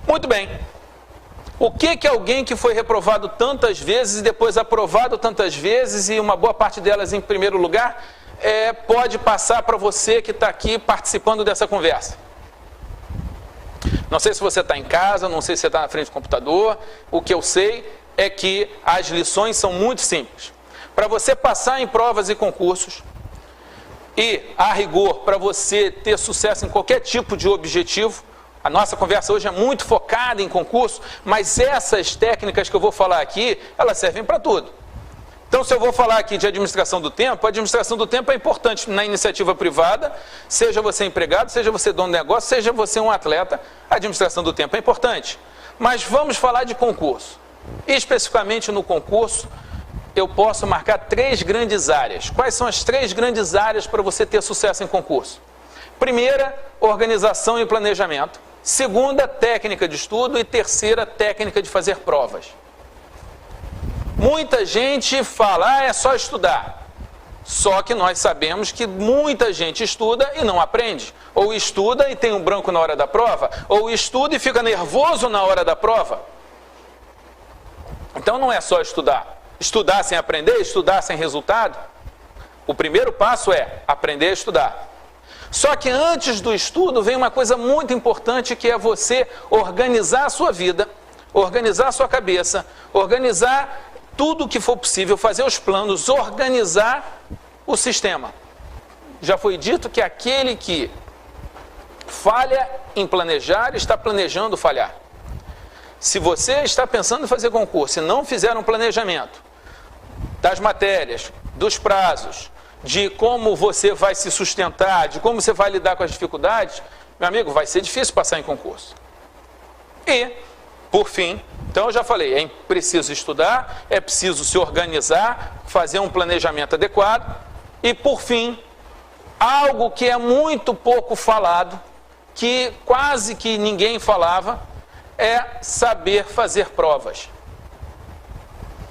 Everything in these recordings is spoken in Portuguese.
Muito bem. O que alguém que foi reprovado tantas vezes e depois aprovado tantas vezes, e uma boa parte delas em primeiro lugar, pode passar para você que está aqui participando dessa conversa? Não sei se você está em casa, não sei se você está na frente do computador. O que eu sei é que as lições são muito simples. Para você passar em provas e concursos, e, a rigor, para você ter sucesso em qualquer tipo de objetivo, a nossa conversa hoje é muito focada em concurso, mas essas técnicas que eu vou falar aqui, elas servem para tudo. Então, se eu vou falar aqui de administração do tempo, a administração do tempo é importante na iniciativa privada, seja você empregado, seja você dono de negócio, seja você um atleta, a administração do tempo é importante. Mas vamos falar de concurso. Especificamente no concurso, eu posso marcar 3 grandes áreas. Quais são as 3 grandes áreas para você ter sucesso em concurso? Primeira, organização e planejamento. Segunda, técnica de estudo. E terceira, técnica de fazer provas. Muita gente fala, é só estudar. Só que nós sabemos que muita gente estuda e não aprende. Ou estuda e tem um branco na hora da prova, ou estuda e fica nervoso na hora da prova. Então não é só estudar. Estudar sem aprender, estudar sem resultado. O primeiro passo é aprender a estudar. Só que antes do estudo vem uma coisa muito importante, que é você organizar a sua vida, organizar a sua cabeça, organizar tudo o que for possível, fazer os planos, organizar o sistema. Já foi dito que aquele que falha em planejar está planejando falhar. Se você está pensando em fazer concurso e não fizer um planejamento das matérias, dos prazos, de como você vai se sustentar, de como você vai lidar com as dificuldades, meu amigo, vai ser difícil passar em concurso. E, por fim, então eu já falei, é preciso estudar, é preciso se organizar, fazer um planejamento adequado. E, por fim, algo que é muito pouco falado, que quase que ninguém falava, é saber fazer provas.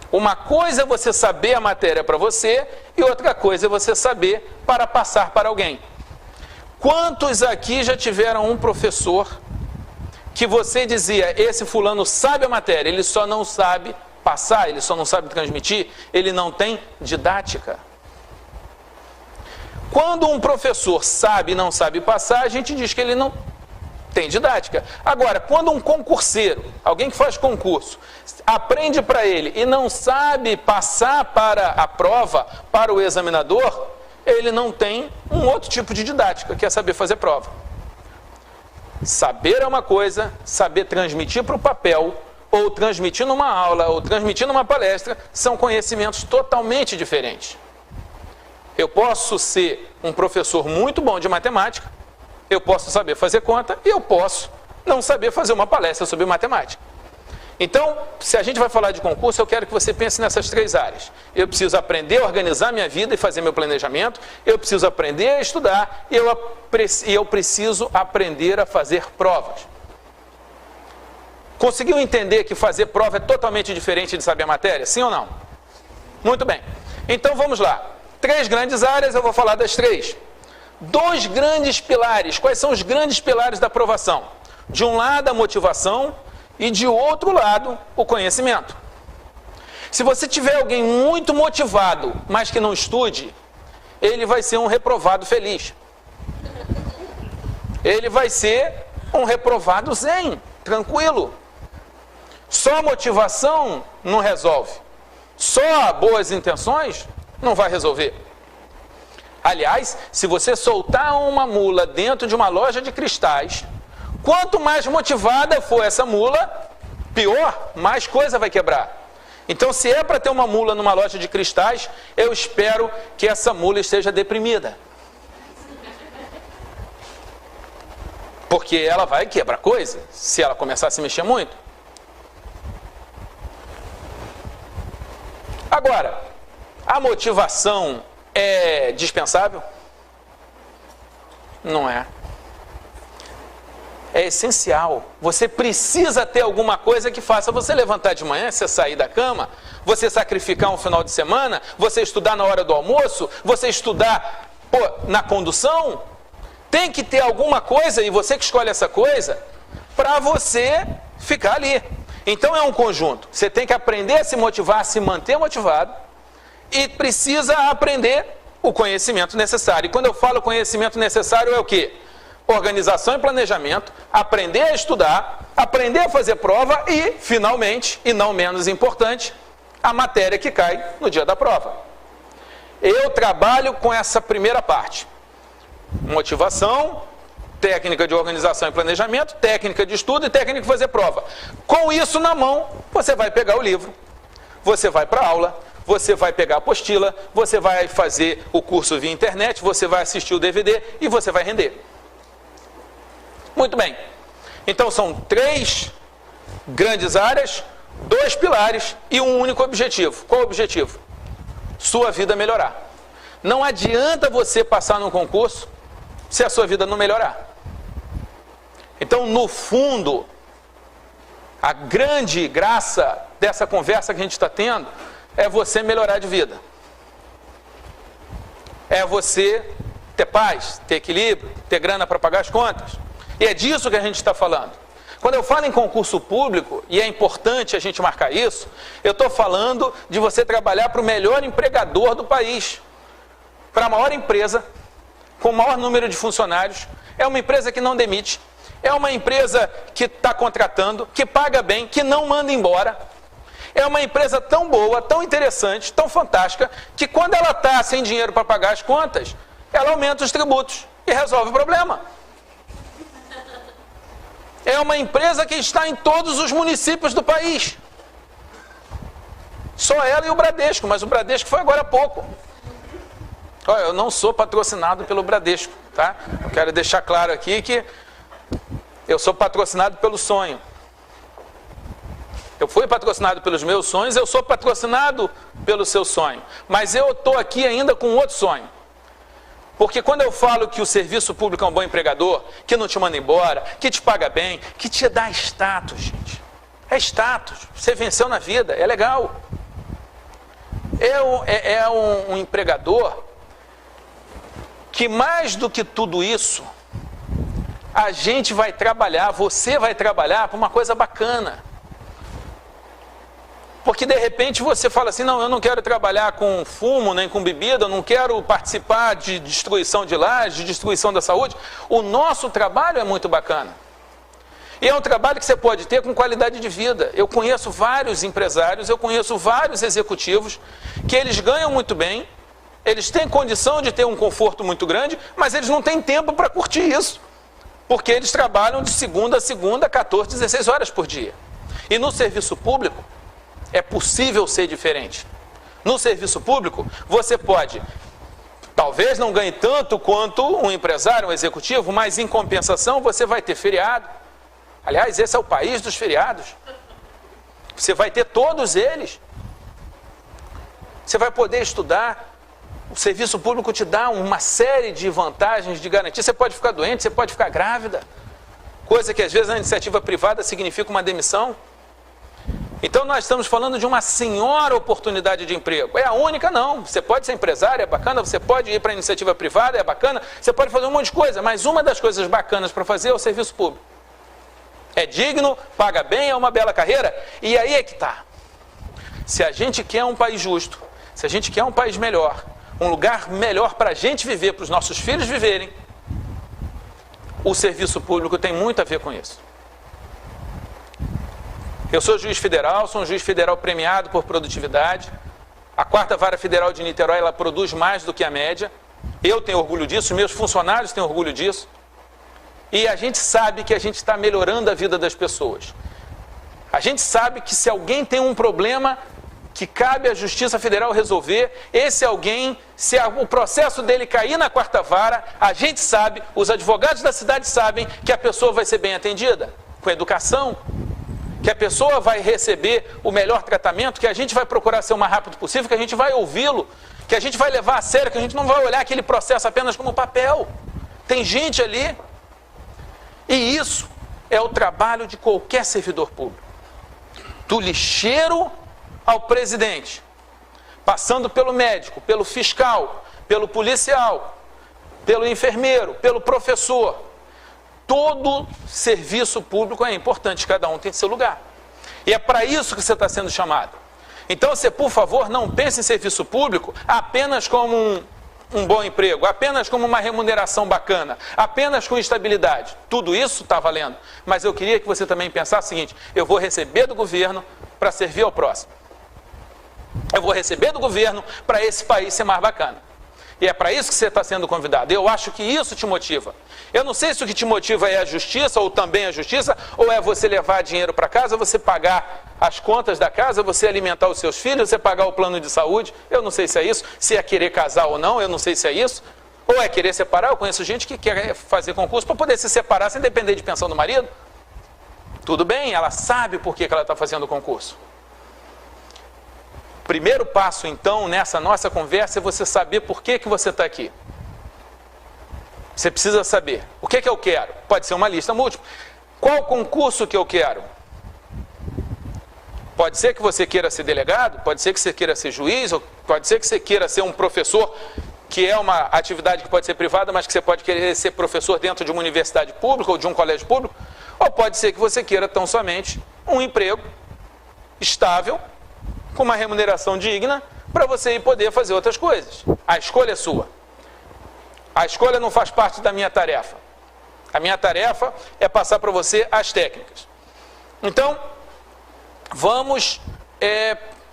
Uma coisa é você saber a matéria para você e outra coisa é você saber para passar para alguém. Quantos aqui já tiveram um professor que você dizia, esse fulano sabe a matéria, ele só não sabe passar, ele só não sabe transmitir, ele não tem didática? Quando um professor sabe e não sabe passar, a gente diz que ele não tem didática. Agora, quando um concurseiro, alguém que faz concurso, aprende para ele e não sabe passar para a prova, para o examinador, ele não tem um outro tipo de didática, que é saber fazer prova. Saber é uma coisa, saber transmitir para o papel, ou transmitir numa aula, ou transmitir numa palestra, são conhecimentos totalmente diferentes. Eu posso ser um professor muito bom de matemática, eu posso saber fazer conta e eu posso não saber fazer uma palestra sobre matemática. Então, se a gente vai falar de concurso, eu quero que você pense nessas 3 áreas. Eu preciso aprender a organizar minha vida e fazer meu planejamento, eu preciso aprender a estudar e eu preciso aprender a fazer provas. Conseguiu entender que fazer prova é totalmente diferente de saber a matéria? Sim ou não? Muito bem. Então vamos lá. 3 grandes áreas, eu vou falar das 3. 2 grandes pilares. Quais são os grandes pilares da aprovação? De um lado, a motivação e de outro lado, o conhecimento. Se você tiver alguém muito motivado, mas que não estude, ele vai ser um reprovado feliz. Ele vai ser um reprovado zen, tranquilo. Só motivação não resolve. Só boas intenções não vai resolver. Aliás, se você soltar uma mula dentro de uma loja de cristais, quanto mais motivada for essa mula, pior, mais coisa vai quebrar. Então, se é para ter uma mula numa loja de cristais, eu espero que essa mula esteja deprimida. Porque ela vai quebrar coisa, se ela começar a se mexer muito. Agora, a motivação é dispensável? Não é. É essencial. Você precisa ter alguma coisa que faça você levantar de manhã, você sair da cama, você sacrificar um final de semana, você estudar na hora do almoço, você estudar na condução. Tem que ter alguma coisa, e você que escolhe essa coisa, para você ficar ali. Então é um conjunto. Você tem que aprender a se motivar, a se manter motivado e precisa aprender o conhecimento necessário. E quando eu falo conhecimento necessário é o quê? Organização e planejamento, aprender a estudar, aprender a fazer prova e, finalmente, e não menos importante, a matéria que cai no dia da prova. Eu trabalho com essa primeira parte. Motivação, técnica de organização e planejamento, técnica de estudo e técnica de fazer prova. Com isso na mão, você vai pegar o livro, você vai para a aula, você vai pegar a apostila, você vai fazer o curso via internet, você vai assistir o DVD e você vai render. Muito bem. Então são 3 grandes áreas, 2 pilares e um único objetivo. Qual o objetivo? Sua vida melhorar. Não adianta você passar num concurso se a sua vida não melhorar. Então, no fundo, a grande graça dessa conversa que a gente está tendo é você melhorar de vida. É você ter paz, ter equilíbrio, ter grana para pagar as contas. E é disso que a gente está falando. Quando eu falo em concurso público, e é importante a gente marcar isso, eu estou falando de você trabalhar para o melhor empregador do país, para a maior empresa, com o maior número de funcionários, é uma empresa que não demite, é uma empresa que está contratando, que paga bem, que não manda embora. É uma empresa tão boa, tão interessante, tão fantástica, que quando ela está sem dinheiro para pagar as contas, ela aumenta os tributos e resolve o problema. É uma empresa que está em todos os municípios do país. Só ela e o Bradesco, mas o Bradesco foi agora há pouco. Olha, eu não sou patrocinado pelo Bradesco, tá? Eu quero deixar claro aqui que eu sou patrocinado pelo sonho. Eu fui patrocinado pelos meus sonhos, eu sou patrocinado pelo seu sonho. Mas eu estou aqui ainda com outro sonho. Porque quando eu falo que o serviço público é um bom empregador, que não te manda embora, que te paga bem, que te dá status, gente. É status. Você venceu na vida, é legal. É um empregador que mais do que tudo isso, a gente vai trabalhar, você vai trabalhar para uma coisa bacana. Porque de repente você fala assim, não, eu não quero trabalhar com fumo, nem com bebida, eu não quero participar de destruição de lajes, de destruição da saúde. O nosso trabalho é muito bacana. E é um trabalho que você pode ter com qualidade de vida. Eu conheço vários empresários, eu conheço vários executivos que eles ganham muito bem, eles têm condição de ter um conforto muito grande, mas eles não têm tempo para curtir isso. Porque eles trabalham de segunda a segunda, 14, 16 horas por dia. E no serviço público, é possível ser diferente. No serviço público, você pode, talvez não ganhe tanto quanto um empresário, um executivo, mas em compensação você vai ter feriado. Aliás, esse é o país dos feriados. Você vai ter todos eles. Você vai poder estudar. O serviço público te dá uma série de vantagens, de garantias. Você pode ficar doente, você pode ficar grávida. Coisa que às vezes na iniciativa privada significa uma demissão. Então nós estamos falando de uma senhora oportunidade de emprego. É a única? Não. Você pode ser empresário, é bacana, você pode ir para a iniciativa privada, é bacana, você pode fazer um monte de coisa, mas uma das coisas bacanas para fazer é o serviço público. É digno, paga bem, é uma bela carreira, e aí é que está. Se a gente quer um país justo, se a gente quer um país melhor, um lugar melhor para a gente viver, para os nossos filhos viverem, o serviço público tem muito a ver com isso. Eu sou juiz federal, sou um juiz federal premiado por produtividade. A 4ª Vara Federal de Niterói, ela produz mais do que a média. Eu tenho orgulho disso, meus funcionários têm orgulho disso. E a gente sabe que a gente está melhorando a vida das pessoas. A gente sabe que se alguém tem um problema que cabe à Justiça Federal resolver, esse alguém, se o processo dele cair na 4ª Vara, a gente sabe, os advogados da cidade sabem que a pessoa vai ser bem atendida, com educação, que a pessoa vai receber o melhor tratamento, que a gente vai procurar ser o mais rápido possível, que a gente vai ouvi-lo, que a gente vai levar a sério, que a gente não vai olhar aquele processo apenas como papel. Tem gente ali. E isso é o trabalho de qualquer servidor público. Do lixeiro ao presidente, passando pelo médico, pelo fiscal, pelo policial, pelo enfermeiro, pelo professor. todo serviço público é importante, cada um tem seu lugar. E é para isso que você está sendo chamado. Então você, por favor, não pense em serviço público apenas como um bom emprego, apenas como uma remuneração bacana, apenas com estabilidade. Tudo isso está valendo. Mas eu queria que você também pensasse o seguinte: eu vou receber do governo para servir ao próximo. Eu vou receber do governo para esse país ser mais bacana. E é para isso que você está sendo convidado. Eu acho que isso te motiva. Eu não sei se o que te motiva é a justiça, ou também a justiça, ou é você levar dinheiro para casa, você pagar as contas da casa, você alimentar os seus filhos, você pagar o plano de saúde. Eu não sei se é isso. Se é querer casar ou não, eu não sei se é isso. Ou é querer separar. Eu conheço gente que quer fazer concurso para poder se separar sem depender de pensão do marido. Tudo bem, ela sabe por que ela está fazendo o concurso. O primeiro passo, então, nessa nossa conversa é você saber por que você está aqui. Você precisa saber. O que eu quero? Pode ser uma lista múltipla. Qual concurso que eu quero? Pode ser que você queira ser delegado, pode ser que você queira ser juiz, ou pode ser que você queira ser um professor, que é uma atividade que pode ser privada, mas que você pode querer ser professor dentro de uma universidade pública ou de um colégio público. Ou pode ser que você queira tão somente um emprego estável, com uma remuneração digna, para você ir poder fazer outras coisas. A escolha é sua. A escolha não faz parte da minha tarefa. A minha tarefa é passar para você as técnicas. Então, vamos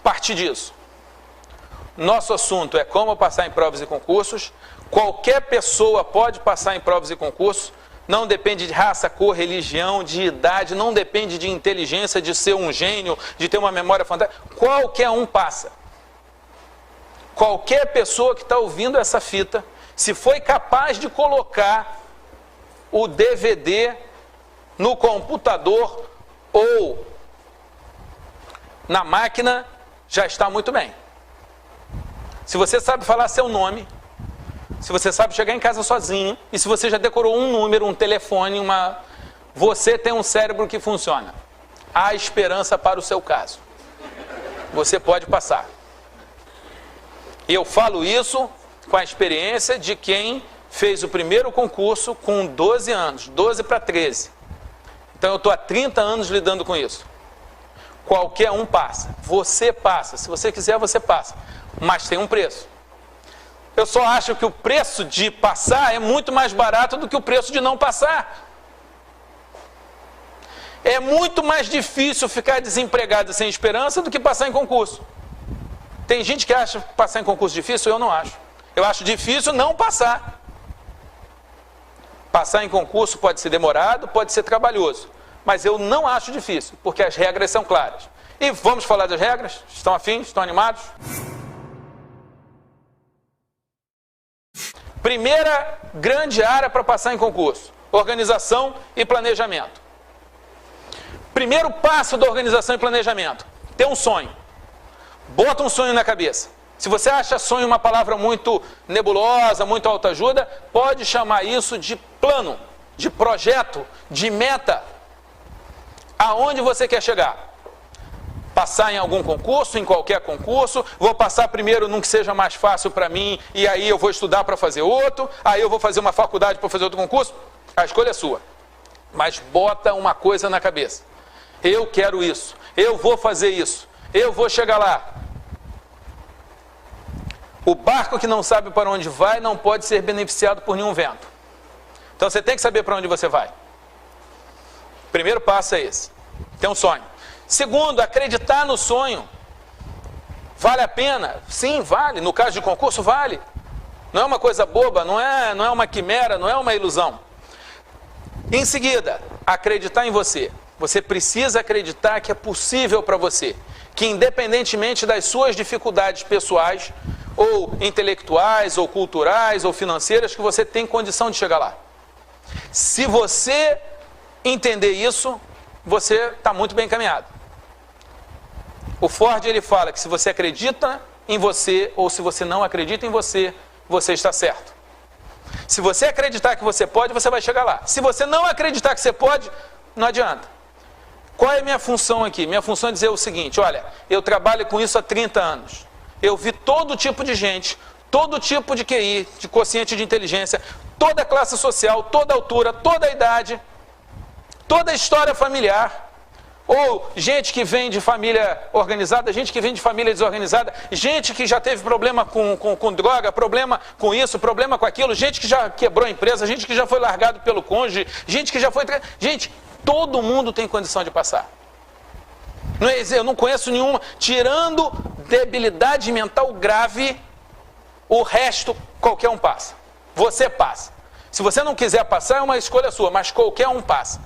partir disso. Nosso assunto é como passar em provas e concursos. Qualquer pessoa pode passar em provas e concursos. Não depende de raça, cor, religião, de idade, não depende de inteligência, de ser um gênio, de ter uma memória fantástica. Qualquer um passa. Qualquer pessoa que está ouvindo essa fita, se foi capaz de colocar o DVD no computador ou na máquina, já está muito bem. Se você sabe falar seu nome, se você sabe chegar em casa sozinho, e se você já decorou um número, um telefone, você tem um cérebro que funciona. Há esperança para o seu caso. Você pode passar. E eu falo isso com a experiência de quem fez o primeiro concurso com 12 anos, 12 para 13. Então eu estou há 30 anos lidando com isso. Qualquer um passa. Você passa. Se você quiser, você passa. Mas tem um preço. Eu só acho que o preço de passar é muito mais barato do que o preço de não passar. É muito mais difícil ficar desempregado sem esperança do que passar em concurso. Tem gente que acha passar em concurso difícil, eu não acho. Eu acho difícil não passar. Passar em concurso pode ser demorado, pode ser trabalhoso. Mas eu não acho difícil, porque as regras são claras. E vamos falar das regras? Estão afins? Estão animados? Primeira grande área para passar em concurso: organização e planejamento. Primeiro passo da organização e planejamento: ter um sonho. Bota um sonho na cabeça. Se você acha sonho uma palavra muito nebulosa, muito autoajuda, pode chamar isso de plano, de projeto, de meta. Aonde você quer chegar? Passar em algum concurso, em qualquer concurso, vou passar primeiro num que seja mais fácil para mim, e aí eu vou estudar para fazer outro, aí eu vou fazer uma faculdade para fazer outro concurso. A escolha é sua. Mas bota uma coisa na cabeça: eu quero isso, eu vou fazer isso, eu vou chegar lá. O barco que não sabe para onde vai não pode ser beneficiado por nenhum vento. Então você tem que saber para onde você vai. Primeiro passo é esse: ter um sonho. Segundo, acreditar no sonho. Vale a pena? Sim, vale. No caso de concurso, vale. Não é uma coisa boba, não é uma quimera, não é uma ilusão. Em seguida, acreditar em você. Você precisa acreditar que é possível para você, que independentemente das suas dificuldades pessoais, ou intelectuais, ou culturais, ou financeiras, que você tem condição de chegar lá. Se você entender isso, você está muito bem encaminhado. O Ford, ele fala que se você acredita em você, ou se você não acredita em você, você está certo. Se você acreditar que você pode, você vai chegar lá. Se você não acreditar que você pode, não adianta. Qual é a minha função aqui? Minha função é dizer o seguinte: olha, eu trabalho com isso há 30 anos. Eu vi todo tipo de gente, todo tipo de QI, de quociente de inteligência, toda classe social, toda altura, toda idade, toda história familiar. Ou gente que vem de família organizada, gente que vem de família desorganizada, gente que já teve problema com droga, problema com isso, problema com aquilo, gente que já quebrou a empresa, gente que já foi largado pelo cônjuge, gente que já foi... Gente, todo mundo tem condição de passar. Eu não conheço nenhuma, tirando debilidade mental grave, o resto qualquer um passa. Você passa. Se você não quiser passar, é uma escolha sua, mas qualquer um passa.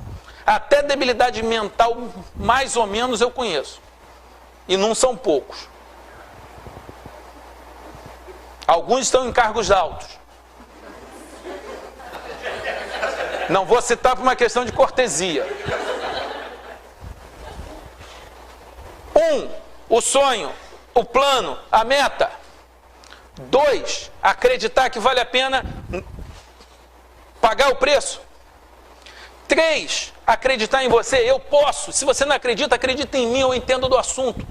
Até debilidade mental, mais ou menos, eu conheço. E não são poucos. Alguns estão em cargos altos. Não vou citar por uma questão de cortesia. O sonho, o plano, a meta. 2, acreditar que vale a pena pagar o preço. 3, acreditar em você, eu posso. Se você não acredita, acredita em mim, eu entendo do assunto.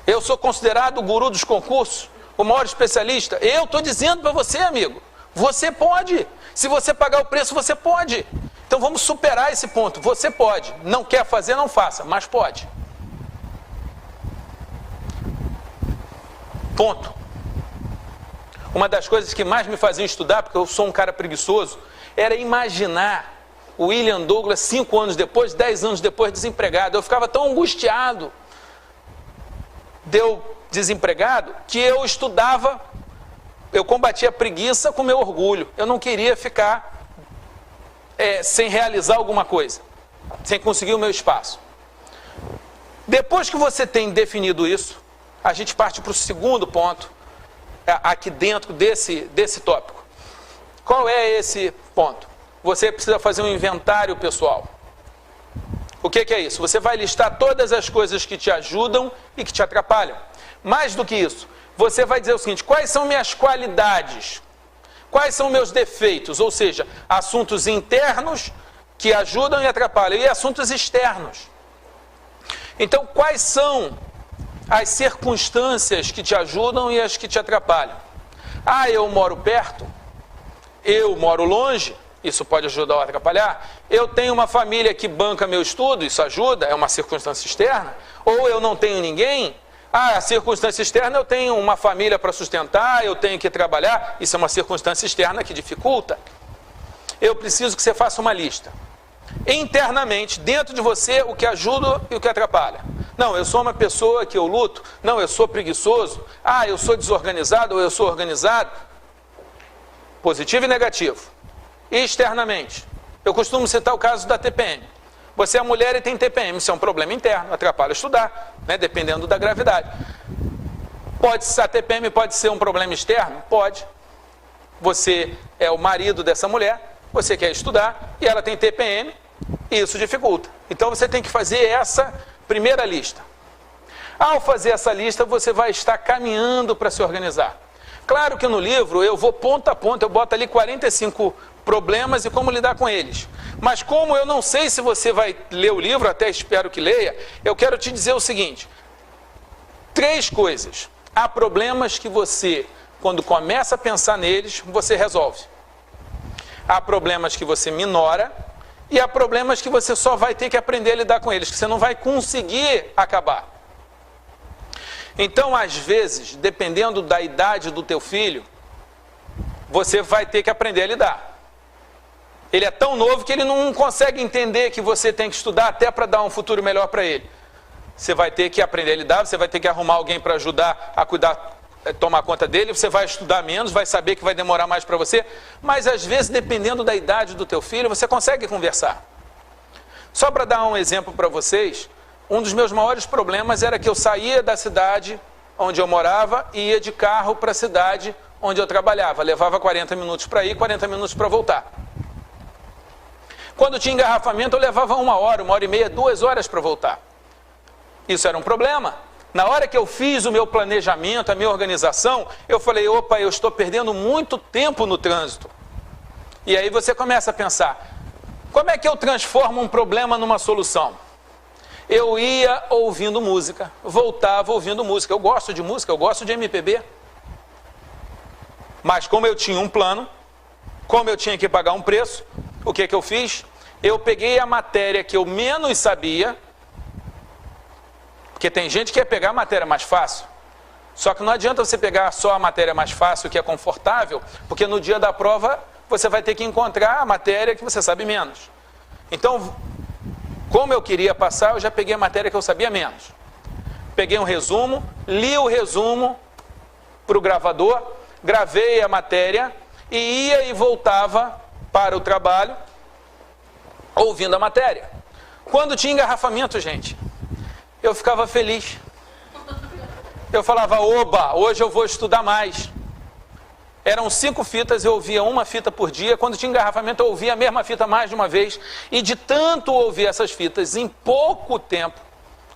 Eu sou considerado o guru dos concursos, o maior especialista. Eu estou dizendo para você, amigo, você pode. Se você pagar o preço, você pode. Então vamos superar esse ponto. Você pode. Não quer fazer, não faça, mas pode. Ponto. Uma das coisas que mais me faziam estudar, porque eu sou um cara preguiçoso, era imaginar o William Douglas 5 anos depois, 10 anos depois, desempregado. Eu ficava tão angustiado de eu desempregado, que eu estudava, eu combatia a preguiça com meu orgulho. Eu não queria ficar sem realizar alguma coisa, sem conseguir o meu espaço. Depois que você tem definido isso, a gente parte para o segundo ponto, aqui dentro desse tópico. Qual é esse ponto? Você precisa fazer um inventário pessoal. O que é isso? Você vai listar todas as coisas que te ajudam e que te atrapalham. Mais do que isso, você vai dizer o seguinte: quais são minhas qualidades? Quais são meus defeitos? Ou seja, assuntos internos que ajudam e atrapalham, e assuntos externos. Então, quais são as circunstâncias que te ajudam e as que te atrapalham? Ah, eu moro perto, eu moro longe, isso pode ajudar ou atrapalhar. Eu tenho uma família que banca meu estudo, isso ajuda, é uma circunstância externa. Ou eu não tenho ninguém, a circunstância externa, eu tenho uma família para sustentar, eu tenho que trabalhar, isso é uma circunstância externa que dificulta. Eu preciso que você faça uma lista. Internamente, dentro de você, o que ajuda e o que atrapalha. Não, eu sou uma pessoa que eu luto. Não, eu sou preguiçoso. Ah, eu sou desorganizado ou eu sou organizado. Positivo e negativo. E externamente, eu costumo citar o caso da TPM. Você é mulher e tem TPM, isso é um problema interno, atrapalha estudar, né, dependendo da gravidade. A TPM pode ser um problema externo? Pode. Você é o marido dessa mulher, você quer estudar e ela tem TPM e isso dificulta. Então você tem que fazer essa primeira lista. Ao fazer essa lista, você vai estar caminhando para se organizar. Claro que no livro eu vou ponto a ponto, eu boto ali 45 problemas e como lidar com eles. Mas como eu não sei se você vai ler o livro, até espero que leia, eu quero te dizer o seguinte: 3 coisas. Há problemas que você, quando começa a pensar neles, você resolve. Há problemas que você minora e há problemas que você só vai ter que aprender a lidar com eles, que você não vai conseguir acabar. Então, às vezes, dependendo da idade do teu filho, você vai ter que aprender a lidar. Ele é tão novo que ele não consegue entender que você tem que estudar até para dar um futuro melhor para ele. Você vai ter que aprender a lidar, você vai ter que arrumar alguém para ajudar a cuidar, tomar conta dele, você vai estudar menos, vai saber que vai demorar mais para você, mas às vezes, dependendo da idade do teu filho, você consegue conversar. Só para dar um exemplo para vocês, um dos meus maiores problemas era que eu saía da cidade onde eu morava e ia de carro para a cidade onde eu trabalhava. Levava 40 minutos para ir, 40 minutos para voltar. Quando tinha engarrafamento, eu levava 1 hora, 1h30, 2 horas para voltar. Isso era um problema. Na hora que eu fiz o meu planejamento, a minha organização, eu falei: opa, eu estou perdendo muito tempo no trânsito. E aí você começa a pensar: como é que eu transformo um problema numa solução? Eu ia ouvindo música, voltava ouvindo música. Eu gosto de música, eu gosto de MPB. Mas como eu tinha um plano, como eu tinha que pagar um preço, o que eu fiz? Eu peguei a matéria que eu menos sabia, porque tem gente que quer pegar a matéria mais fácil. Só que não adianta você pegar só a matéria mais fácil, que é confortável, porque no dia da prova você vai ter que encontrar a matéria que você sabe menos. Então, como eu queria passar, eu já peguei a matéria que eu sabia menos. Peguei um resumo, li o resumo para o gravador, gravei a matéria e ia e voltava para o trabalho ouvindo a matéria. Quando tinha engarrafamento, gente, eu ficava feliz. Eu falava, oba, hoje eu vou estudar mais. Eram 5 fitas, eu ouvia uma fita por dia. Quando tinha engarrafamento, eu ouvia a mesma fita mais de uma vez. E de tanto ouvir essas fitas, em pouco tempo,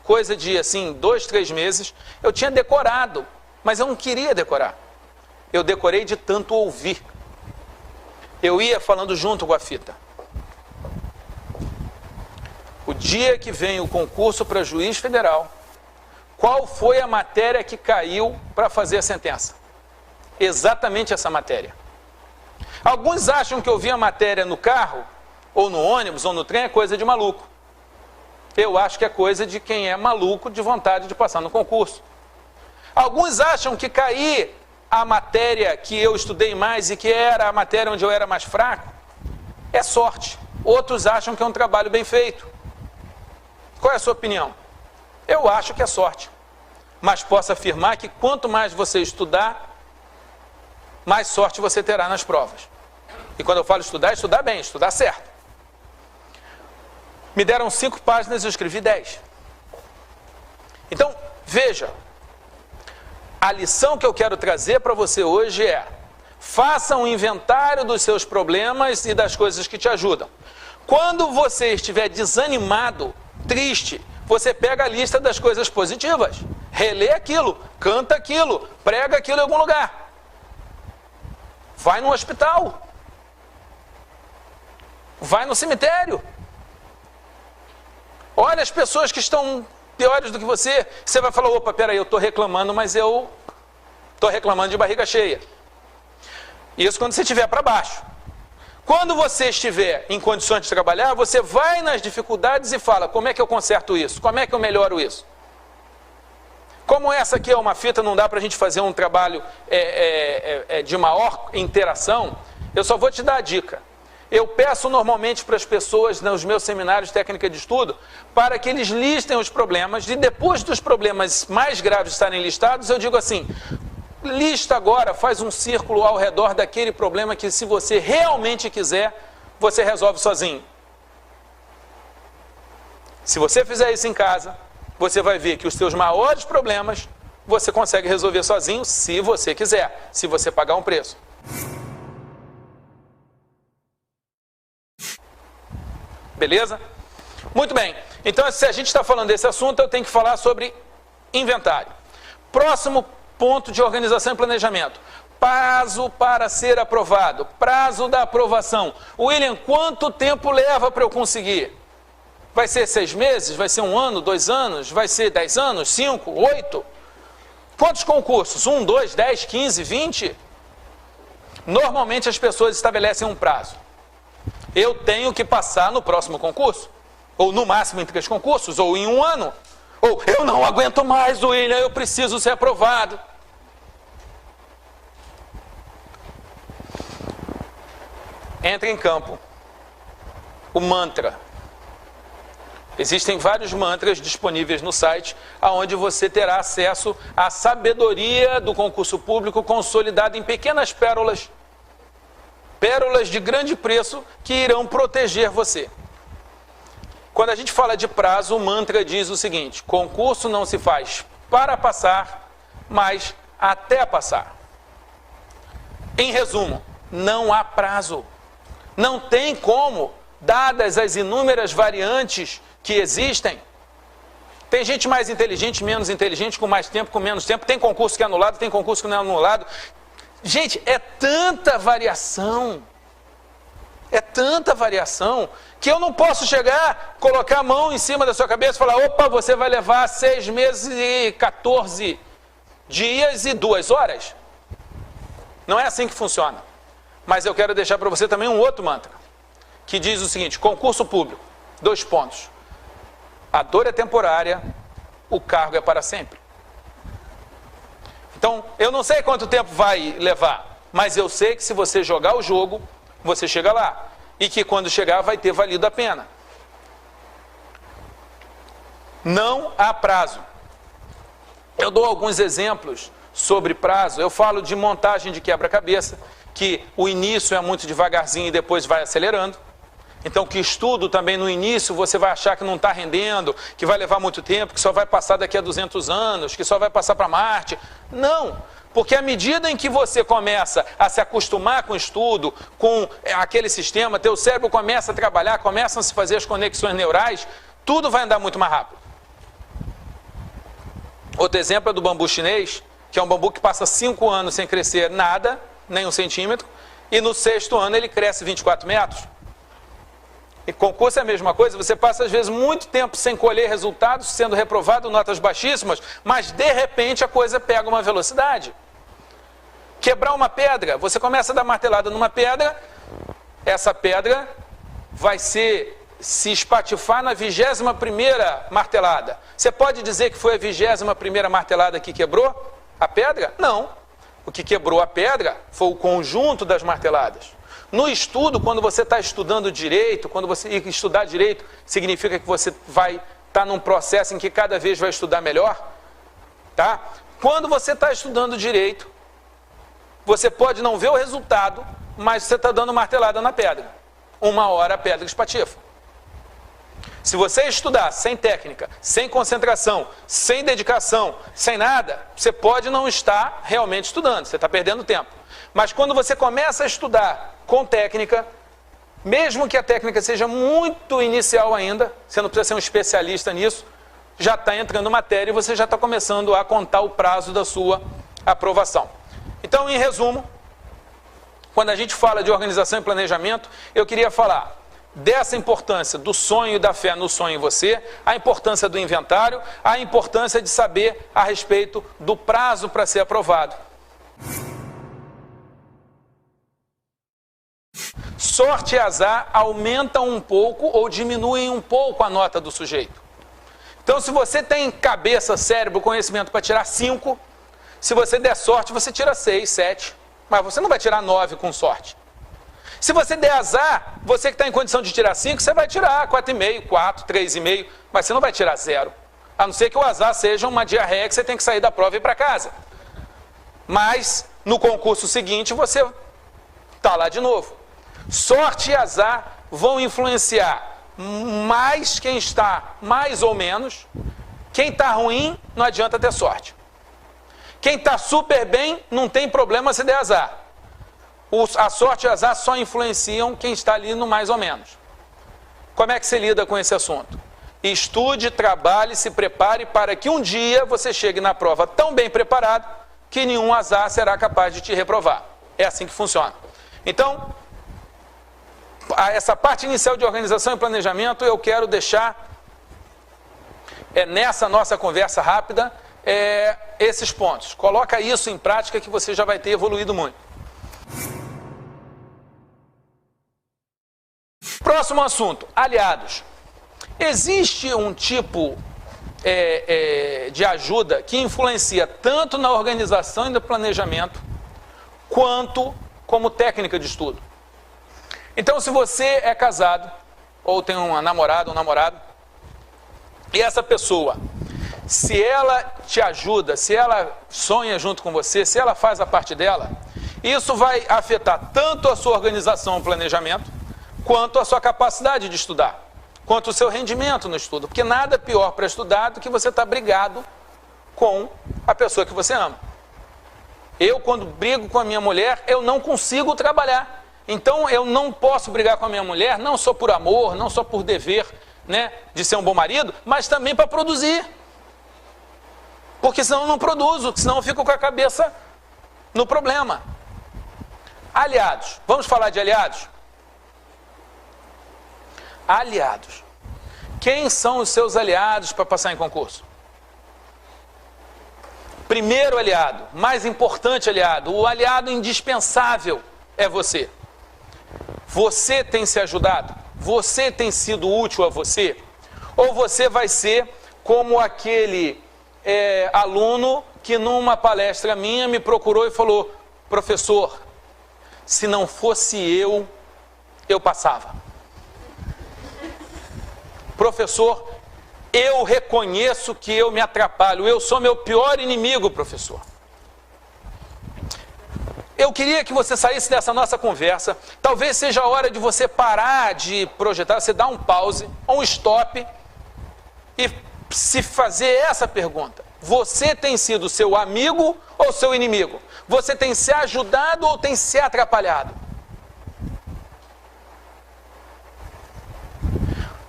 coisa de, assim, 2, 3 meses, eu tinha decorado. Mas eu não queria decorar. Eu decorei de tanto ouvir. Eu ia falando junto com a fita. O dia que vem o concurso para juiz federal, qual foi a matéria que caiu para fazer a sentença? Exatamente essa matéria. Alguns acham que ouvir a matéria no carro, ou no ônibus, ou no trem, é coisa de maluco. Eu acho que é coisa de quem é maluco de vontade de passar no concurso. Alguns acham que cair a matéria que eu estudei mais e que era a matéria onde eu era mais fraco, é sorte. Outros acham que é um trabalho bem feito. Qual é a sua opinião? Eu acho que é sorte. Mas posso afirmar que quanto mais você estudar, mais sorte você terá nas provas. E quando eu falo estudar, é estudar bem, estudar certo. Me deram 5 páginas e eu escrevi 10. Então, veja, a lição que eu quero trazer para você hoje é: faça um inventário dos seus problemas e das coisas que te ajudam. Quando você estiver desanimado, triste, você pega a lista das coisas positivas, relê aquilo, canta aquilo, prega aquilo em algum lugar. Vai no hospital. Vai no cemitério. Olha as pessoas que estão piores do que você. Você vai falar, opa, peraí, eu estou reclamando, mas eu estou reclamando de barriga cheia. Isso quando você estiver para baixo. Quando você estiver em condições de trabalhar, você vai nas dificuldades e fala, como é que eu conserto isso? Como é que eu melhoro isso? Como essa aqui é uma fita, não dá para a gente fazer um trabalho de maior interação, eu só vou te dar a dica. Eu peço normalmente para as pessoas, nos meus seminários de técnica de estudo, para que eles listem os problemas, e depois dos problemas mais graves estarem listados, eu digo assim, lista agora, faz um círculo ao redor daquele problema que, se você realmente quiser, você resolve sozinho. Se você fizer isso em casa, você vai ver que os seus maiores problemas você consegue resolver sozinho, se você quiser, se você pagar um preço. Beleza? Muito bem. Então, se a gente está falando desse assunto, eu tenho que falar sobre inventário. Próximo ponto de organização e planejamento. Prazo para ser aprovado. Prazo da aprovação. William, quanto tempo leva para eu conseguir? Vai ser 6 meses? Vai ser 1 ano, 2 anos? Vai ser 10 anos? 5? 8? Quantos concursos? 1, 2, 10, 15, 20? Normalmente as pessoas estabelecem um prazo. Eu tenho que passar no próximo concurso. Ou no máximo em 3 concursos. Ou em 1 ano. Ou eu não aguento mais, William, eu preciso ser aprovado. Entra em campo o mantra. Existem vários mantras disponíveis no site, onde você terá acesso à sabedoria do concurso público consolidada em pequenas pérolas. Pérolas de grande preço que irão proteger você. Quando a gente fala de prazo, o mantra diz o seguinte: concurso não se faz para passar, mas até passar. Em resumo, não há prazo. Não tem como, dadas as inúmeras variantes que existem. Tem gente mais inteligente, menos inteligente, com mais tempo, com menos tempo. Tem concurso que é anulado, tem concurso que não é anulado. Gente, é tanta variação. É tanta variação que eu não posso chegar, colocar a mão em cima da sua cabeça e falar, opa, você vai levar 6 meses e 14 dias e 2 horas. Não é assim que funciona. Mas eu quero deixar para você também um outro mantra, que diz o seguinte: concurso público, 2 pontos. A dor é temporária, o cargo é para sempre. Então, eu não sei quanto tempo vai levar, mas eu sei que se você jogar o jogo, você chega lá. E que quando chegar vai ter valido a pena. Não há prazo. Eu dou alguns exemplos sobre prazo. Eu falo de montagem de quebra-cabeça, que o início é muito devagarzinho e depois vai acelerando. Então, que estudo também no início você vai achar que não está rendendo, que vai levar muito tempo, que só vai passar daqui a 200 anos, que só vai passar para Marte. Não, porque à medida em que você começa a se acostumar com o estudo, com aquele sistema, teu cérebro começa a trabalhar, começam a se fazer as conexões neurais, tudo vai andar muito mais rápido. Outro exemplo é do bambu chinês, que é um bambu que passa 5 anos sem crescer nada, nem 1 centímetro, e no 6º ano ele cresce 24 metros. E concurso é a mesma coisa, você passa às vezes muito tempo sem colher resultados, sendo reprovado, notas baixíssimas, mas de repente a coisa pega uma velocidade. Quebrar uma pedra, você começa a dar martelada numa pedra, essa pedra vai se espatifar na 21ª martelada. Você pode dizer que foi a 21ª martelada que quebrou a pedra? Não. O que quebrou a pedra foi o conjunto das marteladas. No estudo, quando você está estudando direito, quando você estudar direito, significa que você vai estar num processo em que cada vez vai estudar melhor, tá? Quando você está estudando direito, você pode não ver o resultado, mas você está dando martelada na pedra. 1 hora a pedra espatifa. Se você estudar sem técnica, sem concentração, sem dedicação, sem nada, você pode não estar realmente estudando, você está perdendo tempo. Mas quando você começa a estudar com técnica, mesmo que a técnica seja muito inicial ainda, você não precisa ser um especialista nisso, já está entrando matéria e você já está começando a contar o prazo da sua aprovação. Então, em resumo, quando a gente fala de organização e planejamento, eu queria falar dessa importância do sonho e da fé no sonho em você, a importância do inventário, a importância de saber a respeito do prazo para ser aprovado. Sorte e azar aumentam um pouco ou diminuem um pouco a nota do sujeito. Então, se você tem cabeça, cérebro, conhecimento para tirar 5, se você der sorte, você tira 6, 7, mas você não vai tirar 9 com sorte. Se você der azar, você que está em condição de tirar 5, você vai tirar 4,5, 4, 3,5, mas você não vai tirar 0. A não ser que o azar seja uma diarreia que você tem que sair da prova e ir para casa. Mas, no concurso seguinte, você está lá de novo. Sorte e azar vão influenciar mais quem está mais ou menos. Quem está ruim, não adianta ter sorte. Quem está super bem, não tem problema se der azar. A sorte e o azar só influenciam quem está ali no mais ou menos. Como é que se lida com esse assunto? Estude, trabalhe, se prepare para que um dia você chegue na prova tão bem preparado que nenhum azar será capaz de te reprovar. É assim que funciona. Então, essa parte inicial de organização e planejamento eu quero deixar nessa nossa conversa rápida esses pontos. Coloca isso em prática que você já vai ter evoluído muito. Próximo assunto, aliados. Existe um tipo de ajuda que influencia tanto na organização e no planejamento quanto como técnica de estudo. Então, se você é casado ou tem uma namorada, um namorado, e essa pessoa, se ela te ajuda, se ela sonha junto com você, se ela faz a parte dela, isso vai afetar tanto a sua organização e planejamento, quanto a sua capacidade de estudar, quanto o seu rendimento no estudo. Porque nada é pior para estudar do que você estar brigado com a pessoa que você ama. Eu, quando brigo com a minha mulher, eu não consigo trabalhar. Então, eu não posso brigar com a minha mulher, não só por amor, não só por dever, né, de ser um bom marido, mas também para produzir. Porque senão eu não produzo, senão eu fico com a cabeça no problema. Aliados. Vamos falar de aliados? Aliados. Quem são os seus aliados para passar em concurso? primeiro aliado, mais importante aliado, o aliado indispensável é você. Você tem se ajudado? Você tem sido útil a você? Ou você vai ser como aquele aluno que numa palestra minha me procurou e falou: professor, se não fosse eu passava. Professor, eu reconheço que eu me atrapalho, eu sou meu pior inimigo, professor. Eu queria que você saísse dessa nossa conversa. Talvez seja a hora de você parar de projetar, você dar um pause, um stop e se fazer essa pergunta: você tem sido seu amigo ou seu inimigo? Você tem se ajudado ou tem se atrapalhado?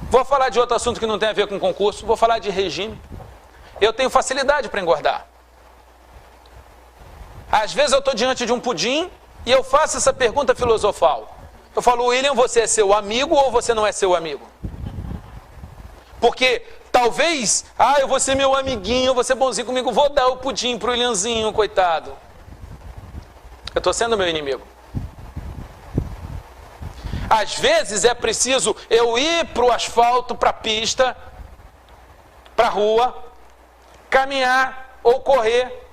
Vou falar de outro assunto que não tem a ver com concurso, vou falar de regime. Eu tenho facilidade para engordar. Às vezes eu estou diante de um pudim e eu faço essa pergunta filosofal. Eu falo: William, você é seu amigo ou você não é seu amigo? Porque talvez, eu vou ser meu amiguinho, eu vou ser bonzinho comigo, vou dar o pudim pro Williamzinho, coitado. Eu estou sendo meu inimigo. Às vezes é preciso eu ir para o asfalto, para a pista, para a rua, caminhar ou correr,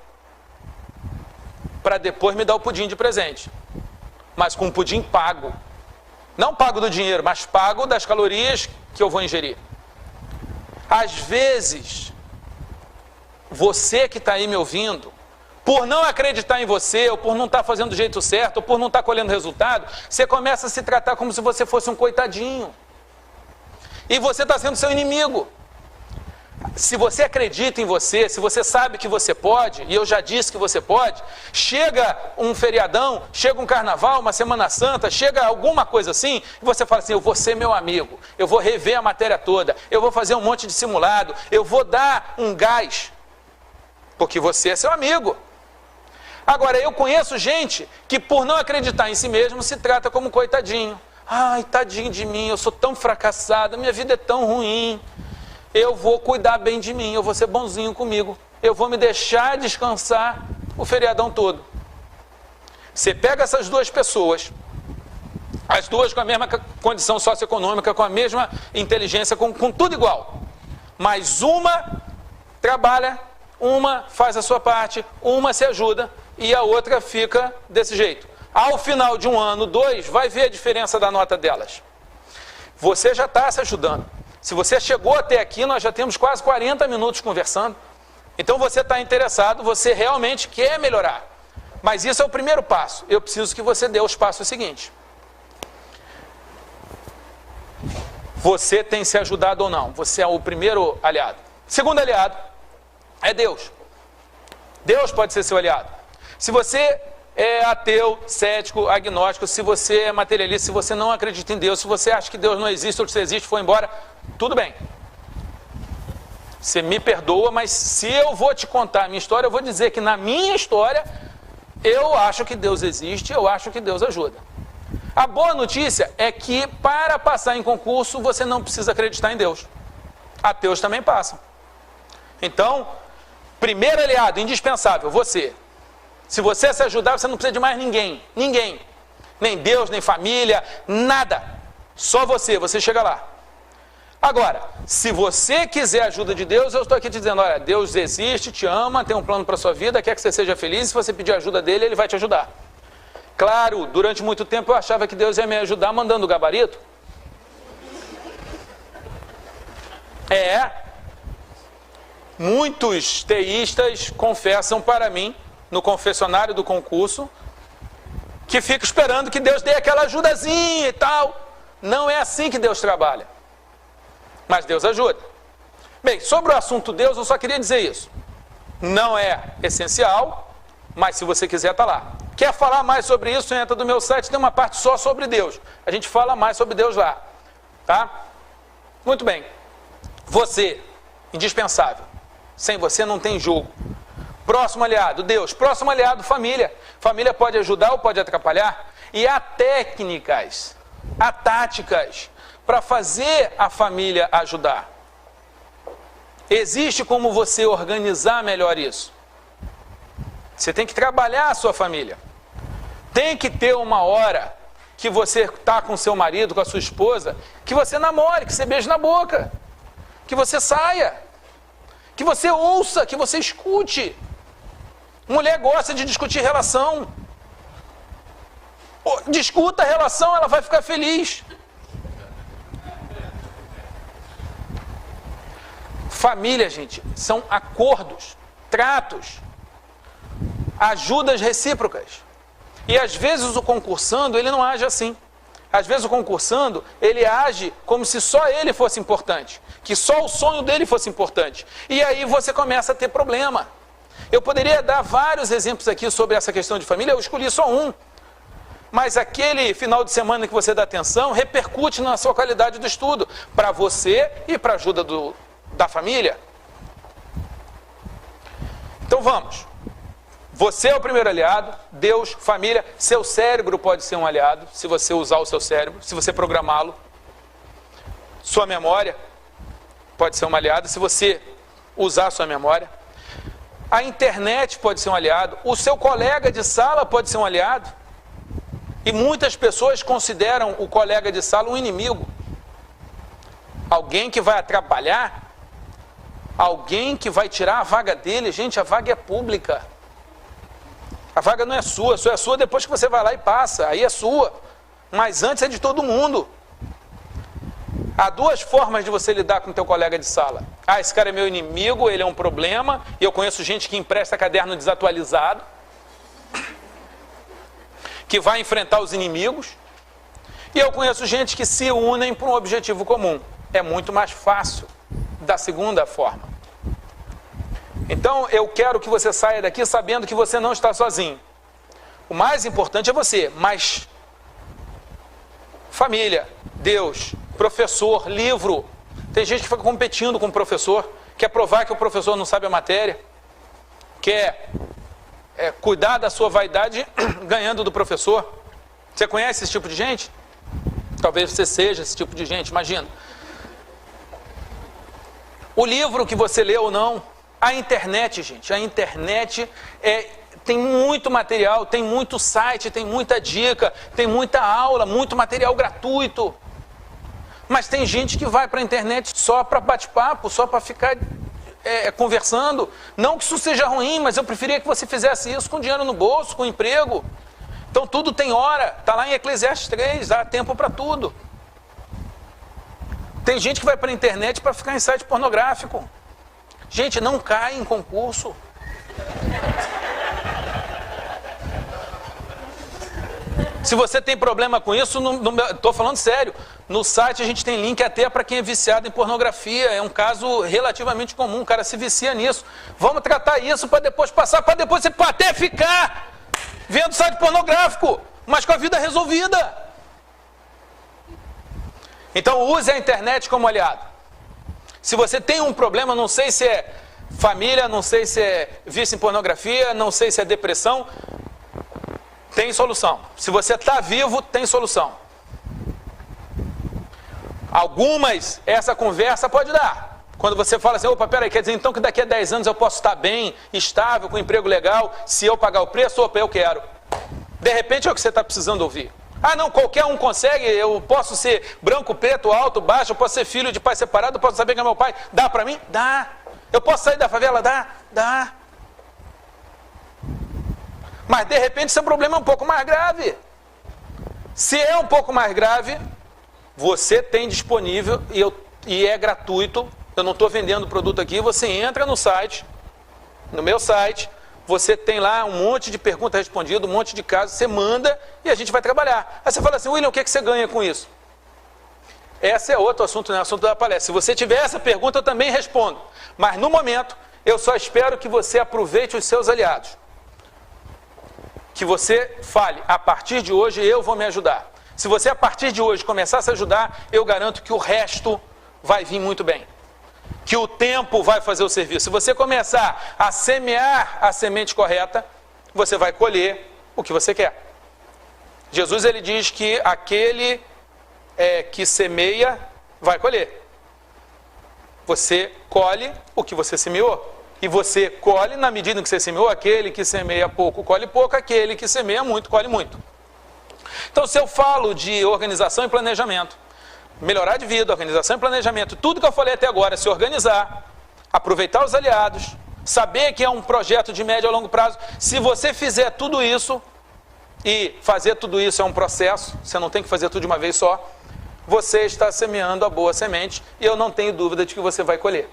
para depois me dar o pudim de presente. Mas com um pudim pago. Não pago do dinheiro, mas pago das calorias que eu vou ingerir. Às vezes, você que está aí me ouvindo, por não acreditar em você, ou por não estar fazendo do jeito certo, ou por não estar colhendo resultado, você começa a se tratar como se você fosse um coitadinho. E você está sendo seu inimigo. Se você acredita em você, se você sabe que você pode, e eu já disse que você pode, chega um feriadão, chega um carnaval, uma Semana Santa, chega alguma coisa assim, e você fala assim: eu vou ser meu amigo, eu vou rever a matéria toda, eu vou fazer um monte de simulado, eu vou dar um gás, porque você é seu amigo. Agora, eu conheço gente que, por não acreditar em si mesmo, se trata como coitadinho. Ai, tadinho de mim, eu sou tão fracassado, minha vida é tão ruim. Eu vou cuidar bem de mim, eu vou ser bonzinho comigo. Eu vou me deixar descansar o feriadão todo. Você pega essas duas pessoas, as duas com a mesma condição socioeconômica, com a mesma inteligência, com tudo igual. Mas uma trabalha, uma faz a sua parte, uma se ajuda e a outra fica desse jeito. Ao final de um ano, 2, vai ver a diferença da nota delas. Você já está se ajudando. Se você chegou até aqui, nós já temos quase 40 minutos conversando. Então você está interessado, você realmente quer melhorar. Mas isso é o primeiro passo. Eu preciso que você dê os passos seguintes. Você tem se ajudado ou não? Você é o primeiro aliado. Segundo aliado é Deus. Deus pode ser seu aliado. Se você é ateu, cético, agnóstico, se você é materialista, se você não acredita em Deus, se você acha que Deus não existe ou que se existe, foi embora, tudo bem. Você me perdoa, mas se eu vou te contar a minha história, eu vou dizer que na minha história, eu acho que Deus existe, eu acho que Deus ajuda. A boa notícia é que para passar em concurso, você não precisa acreditar em Deus. Ateus também passam. Então, primeiro aliado, indispensável, você. Se você se ajudar, você não precisa de mais ninguém. Ninguém. Nem Deus, nem família, nada. Só você chega lá. Agora, se você quiser a ajuda de Deus, eu estou aqui te dizendo: olha, Deus existe, te ama, tem um plano para a sua vida, quer que você seja feliz, se você pedir ajuda dele, ele vai te ajudar. Claro, durante muito tempo eu achava que Deus ia me ajudar mandando o gabarito. Muitos teístas confessam para mim, no confessionário do concurso, que fica esperando que Deus dê aquela ajudazinha e tal. Não é assim que Deus trabalha. Mas Deus ajuda. Bem, sobre o assunto Deus, eu só queria dizer isso. Não é essencial, mas se você quiser, está lá. Quer falar mais sobre isso, entra no meu site, tem uma parte só sobre Deus. A gente fala mais sobre Deus lá. Tá? Muito bem. Você, indispensável. Sem você não tem jogo. Próximo aliado, Deus. Próximo aliado, família. Família pode ajudar ou pode atrapalhar. E há técnicas, há táticas para fazer a família ajudar. Existe como você organizar melhor isso. Você tem que trabalhar a sua família. Tem que ter uma hora que você está com seu marido, com a sua esposa, que você namore, que você beije na boca, que você saia, que você ouça, que você escute. Mulher gosta de discutir relação. Discuta a relação, ela vai ficar feliz. Família, gente, são acordos, tratos, ajudas recíprocas. E às vezes o concursando, ele não age assim. Às vezes o concursando, ele age como se só ele fosse importante, que só o sonho dele fosse importante. E aí você começa a ter problema. Eu poderia dar vários exemplos aqui sobre essa questão de família, eu escolhi só um. Mas aquele final de semana que você dá atenção, repercute na sua qualidade do estudo, para você e para a ajuda da família. Então vamos. Você é o primeiro aliado, Deus, família, seu cérebro pode ser um aliado, se você usar o seu cérebro, se você programá-lo. Sua memória pode ser uma aliada, se você usar a sua memória. A internet pode ser um aliado, o seu colega de sala pode ser um aliado. E muitas pessoas consideram o colega de sala um inimigo. Alguém que vai atrapalhar, alguém que vai tirar a vaga dele. Gente, a vaga é pública. A vaga não é sua, só é sua depois que você vai lá e passa, aí é sua. Mas antes é de todo mundo. Há duas formas de você lidar com o teu colega de sala. Ah, esse cara é meu inimigo, ele é um problema, e eu conheço gente que empresta caderno desatualizado, que vai enfrentar os inimigos, e eu conheço gente que se unem para um objetivo comum. É muito mais fácil da segunda forma. Então, eu quero que você saia daqui sabendo que você não está sozinho. O mais importante é você, mas família, Deus, professor, livro. Tem gente que fica competindo com o professor, quer provar que o professor não sabe a matéria, quer cuidar da sua vaidade ganhando do professor. Você conhece esse tipo de gente? Talvez você seja esse tipo de gente, imagina. O livro que você leu ou não, a internet, gente, a internet tem muito material, tem muito site, tem muita dica, tem muita aula, muito material gratuito. Mas tem gente que vai para a internet só para bate-papo, só para ficar conversando. Não que isso seja ruim, mas eu preferia que você fizesse isso com dinheiro no bolso, com emprego. Então tudo tem hora, está lá em Eclesiastes 3, há tempo para tudo. Tem gente que vai para a internet para ficar em site pornográfico. Gente, não cai em concurso. Se você tem problema com isso, estou falando sério, no site a gente tem link até para quem é viciado em pornografia, é um caso relativamente comum, o cara se vicia nisso. Vamos tratar isso para depois passar, para depois você até ficar vendo site pornográfico, mas com a vida resolvida. Então use a internet como aliado. Se você tem um problema, não sei se é família, não sei se é vício em pornografia, não sei se é depressão, tem solução. Se você está vivo, tem solução. Algumas, essa conversa pode dar. Quando você fala assim, opa, peraí, quer dizer então que daqui a 10 anos eu posso estar bem, estável, com um emprego legal, se eu pagar o preço, opa, eu quero. De repente é o que você está precisando ouvir. Ah, não, qualquer um consegue, eu posso ser branco, preto, alto, baixo, eu posso ser filho de pai separado, eu posso saber quem é meu pai. Dá para mim? Dá. Eu posso sair da favela? Dá. Dá. Mas de repente seu problema é um pouco mais grave. Se é um pouco mais grave, você tem disponível e é gratuito. Eu não estou vendendo produto aqui, você entra no site, no meu site, você tem lá um monte de perguntas respondidas, um monte de casos, você manda e a gente vai trabalhar. Aí você fala assim, William, o que você ganha com isso? Esse é outro assunto, não é assunto da palestra. Se você tiver essa pergunta, eu também respondo. Mas no momento, eu só espero que você aproveite os seus aliados. Que você fale, a partir de hoje eu vou me ajudar. Se você a partir de hoje começar a se ajudar, eu garanto que o resto vai vir muito bem. Que o tempo vai fazer o serviço. Se você começar a semear a semente correta, você vai colher o que você quer. Jesus ele diz que aquele que semeia vai colher. Você colhe o que você semeou. E você colhe na medida em que você semeou. Aquele que semeia pouco, colhe pouco. Aquele que semeia muito, colhe muito. Então, se eu falo de organização e planejamento, melhorar de vida, organização e planejamento, tudo que eu falei até agora, se organizar, aproveitar os aliados, saber que é um projeto de médio a longo prazo, se você fizer tudo isso, e fazer tudo isso é um processo, você não tem que fazer tudo de uma vez só, você está semeando a boa semente e eu não tenho dúvida de que você vai colher.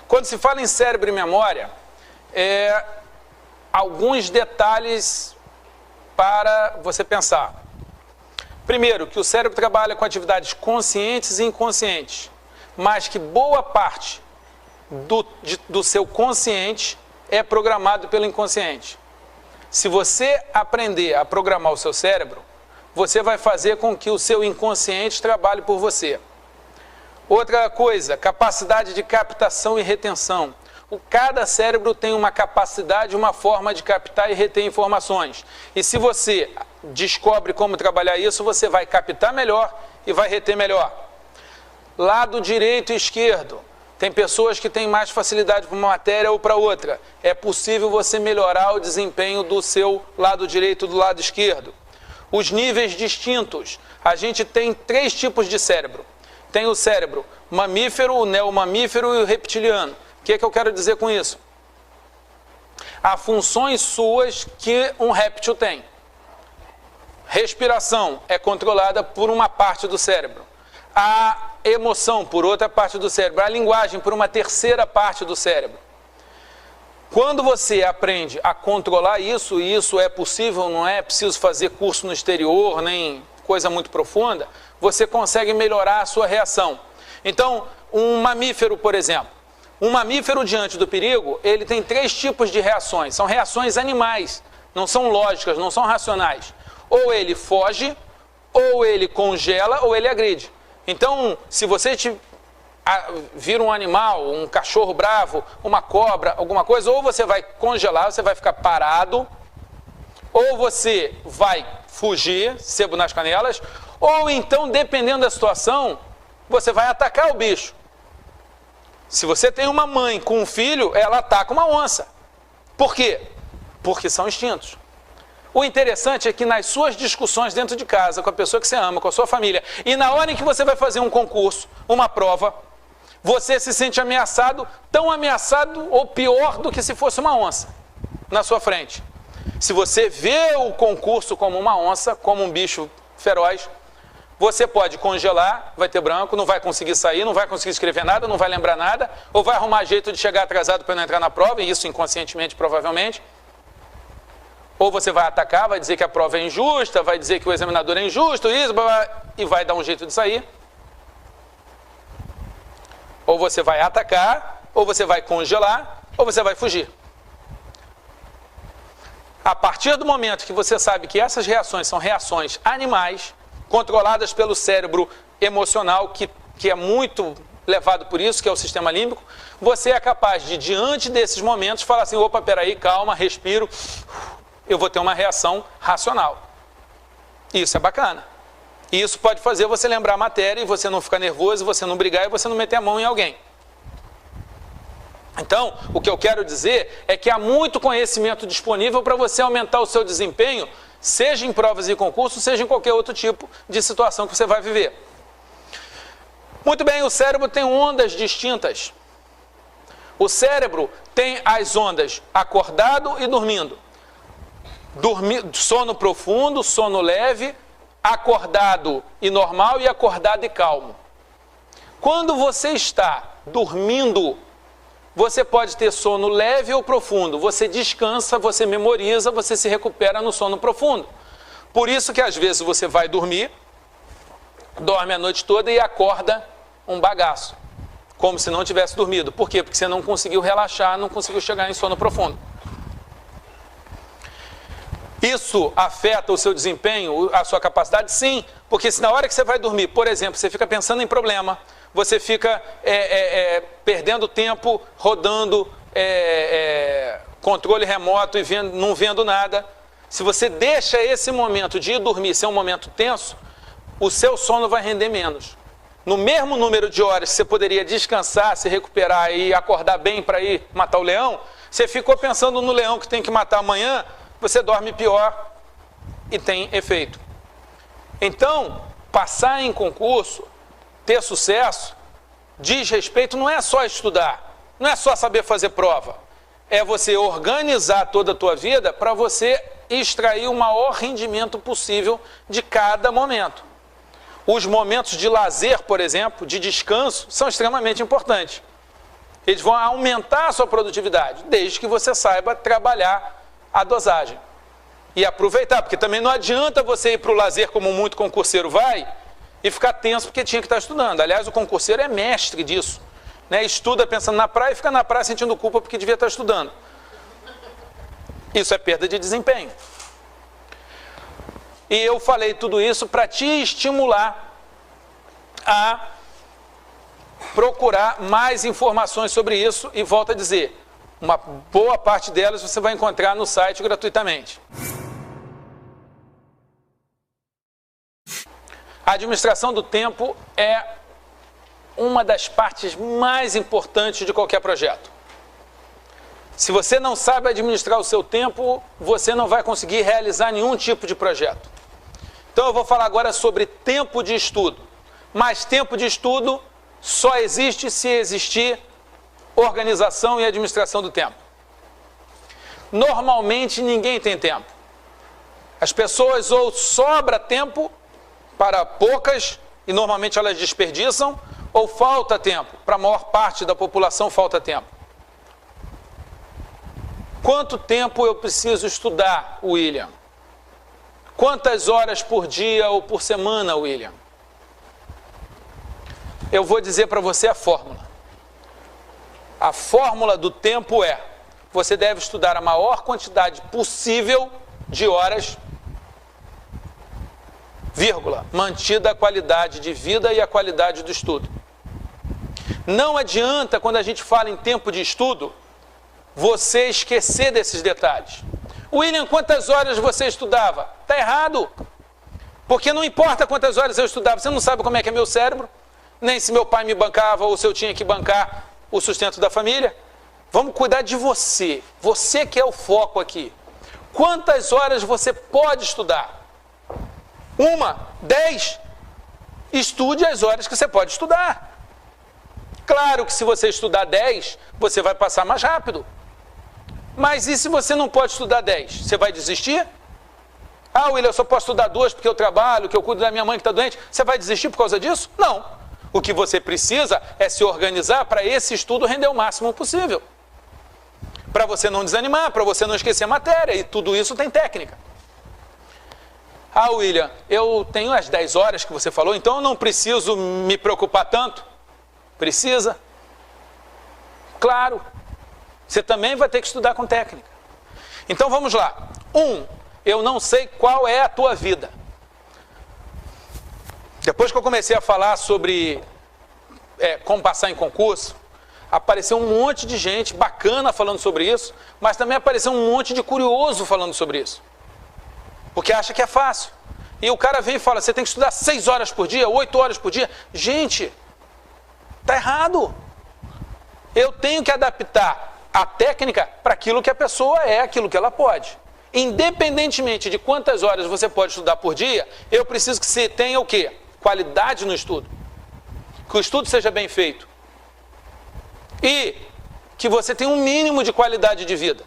Quando se fala em cérebro e memória, alguns detalhes para você pensar. Primeiro, que o cérebro trabalha com conscientes e inconscientes, mas que boa parte do seu consciente é programado pelo inconsciente. Se você aprender a programar o seu cérebro, você vai fazer com que o seu inconsciente trabalhe por você. Outra coisa, capacidade de captação e retenção. Cada cérebro tem uma capacidade, uma forma de captar e reter informações. E se você descobre como trabalhar isso, você vai captar melhor e vai reter melhor. Lado direito e esquerdo. Tem pessoas que têm mais facilidade para uma matéria ou para outra. É possível você melhorar o desempenho do seu lado direito e do lado esquerdo. Os níveis distintos. A gente tem 3 tipos de cérebro. Tem o cérebro mamífero, o neomamífero e o reptiliano. O que eu quero dizer com isso? Há funções suas que um réptil tem. Respiração é controlada por uma parte do cérebro. A emoção por outra parte do cérebro. A linguagem por uma terceira parte do cérebro. Quando você aprende a controlar isso, e isso é possível, não é preciso fazer curso no exterior, nem coisa muito profunda, você consegue melhorar a sua reação. Então, um mamífero, por exemplo, um mamífero diante do perigo, ele tem 3 tipos de reações. São reações animais, não são lógicas, não são racionais. Ou ele foge, ou ele congela, ou ele agride. Então, se você vira um animal, um cachorro bravo, uma cobra, alguma coisa, ou você vai congelar, você vai ficar parado, ou você vai fugir, sebo nas canelas, ou então, dependendo da situação, você vai atacar o bicho. Se você tem uma mãe com um filho, ela ataca uma onça. Por quê? Porque são instintos. O interessante é que nas suas discussões dentro de casa, com a pessoa que você ama, com a sua família, e na hora em que você vai fazer um concurso, uma prova, você se sente ameaçado, tão ameaçado ou pior do que se fosse uma onça na sua frente. Se você vê o concurso como uma onça, como um bicho feroz, você pode congelar, vai ter branco, não vai conseguir sair, não vai conseguir escrever nada, não vai lembrar nada, ou vai arrumar jeito de chegar atrasado para não entrar na prova, e isso inconscientemente, provavelmente. Ou você vai atacar, vai dizer que a prova é injusta, vai dizer que o examinador é injusto, isso, e vai dar um jeito de sair. Ou você vai atacar, ou você vai congelar, ou você vai fugir. A partir do momento que você sabe que essas reações são reações animais, controladas pelo cérebro emocional, que é muito levado por isso, que é o sistema límbico, você é capaz de, diante desses momentos, falar assim, opa, peraí, calma, respiro, eu vou ter uma reação racional. Isso é bacana. E isso pode fazer você lembrar a matéria e você não ficar nervoso, você não brigar e você não meter a mão em alguém. Então, o que eu quero dizer é que há muito conhecimento disponível para você aumentar o seu desempenho, seja em provas e concursos, seja em qualquer outro tipo de situação que você vai viver. Muito bem, o cérebro tem ondas distintas. O cérebro tem as ondas acordado e dormindo. Sono profundo, sono leve, acordado e normal e acordado e calmo. Quando você está dormindo, você pode ter sono leve ou profundo. Você descansa, você memoriza, você se recupera no sono profundo. Por isso que às vezes você vai dormir, dorme a noite toda e acorda um bagaço, como se não tivesse dormido. Por quê? Porque você não conseguiu relaxar, não conseguiu chegar em sono profundo. Isso afeta o seu desempenho, a sua capacidade? Sim, porque se na hora que você vai dormir, por exemplo, você fica pensando em problema, você fica perdendo tempo rodando controle remoto e não vendo nada. Se você deixa esse momento de ir dormir ser um momento tenso, o seu sono vai render menos. no mesmo número de horas que você poderia descansar, se recuperar e acordar bem para ir matar o leão, você ficou pensando no leão que tem que matar amanhã, você dorme pior e tem efeito. Então, passar em concurso, ter sucesso, diz respeito, não é só estudar, não é só saber fazer prova, é você organizar toda a tua vida para você extrair o maior rendimento possível de cada momento. Os momentos de lazer, por exemplo, de descanso, são extremamente importantes. Eles vão aumentar a sua produtividade, desde que você saiba trabalhar a dosagem. E aproveitar, porque também não adianta você ir para o lazer como muito concurseiro vai e ficar tenso porque tinha que estar estudando. Aliás, o concurseiro é mestre disso. Né? Estuda pensando na praia e fica na praia sentindo culpa porque devia estar estudando. Isso é perda de desempenho. E eu falei tudo isso para te estimular a procurar mais informações sobre isso e volto a dizer, uma boa parte delas você vai encontrar no site gratuitamente. A administração do tempo é uma das partes mais importantes de qualquer projeto. Se você não sabe administrar o seu tempo, você não vai conseguir realizar nenhum tipo de projeto. Então eu vou falar agora sobre tempo de estudo. Mas tempo de estudo só existe se existir organização e administração do tempo. Normalmente ninguém tem tempo. As pessoas ou sobra tempo para poucas, e normalmente elas desperdiçam, ou falta tempo. Para a maior parte da população falta tempo. Quanto tempo eu preciso estudar, William? Quantas horas por dia ou por semana, William? Eu vou dizer para você a fórmula. A fórmula do tempo é: você deve estudar a maior quantidade possível de horas, vírgula, mantida a qualidade de vida e a qualidade do estudo. Não adianta, quando a gente fala em tempo de estudo, você esquecer desses detalhes. William, quantas horas você estudava? Está errado. Porque não importa quantas horas eu estudava, você não sabe como é que é meu cérebro, nem se meu pai me bancava ou se eu tinha que bancar o sustento da família. Vamos cuidar de você. Você que é o foco aqui. Quantas horas você pode estudar? 1, 10? Estude as horas que você pode estudar. Claro que se você estudar 10, você vai passar mais rápido. Mas e se você não pode estudar 10? Você vai desistir? Ah, William, eu só posso estudar 2 porque eu trabalho, que eu cuido da minha mãe que está doente. Você vai desistir por causa disso? Não. O que você precisa é se organizar para esse estudo render o máximo possível. Para você não desanimar, para você não esquecer a matéria. E tudo isso tem técnica. Ah, William, eu tenho as 10 horas que você falou, então eu não preciso me preocupar tanto. Precisa? Claro. Você também vai ter que estudar com técnica. Então vamos lá. 1, eu não sei qual é a tua vida. Depois que eu comecei a falar sobre como passar em concurso, apareceu um monte de gente bacana falando sobre isso, mas também apareceu um monte de curioso falando sobre isso. Porque acha que é fácil. E o cara vem e fala, você tem que estudar 6 horas por dia, 8 horas por dia. Gente, está errado. Eu tenho que adaptar a técnica para aquilo que a pessoa é, aquilo que ela pode. Independentemente de quantas horas você pode estudar por dia, eu preciso que você tenha o quê? Qualidade no estudo. Que o estudo seja bem feito. E que você tenha um mínimo de qualidade de vida.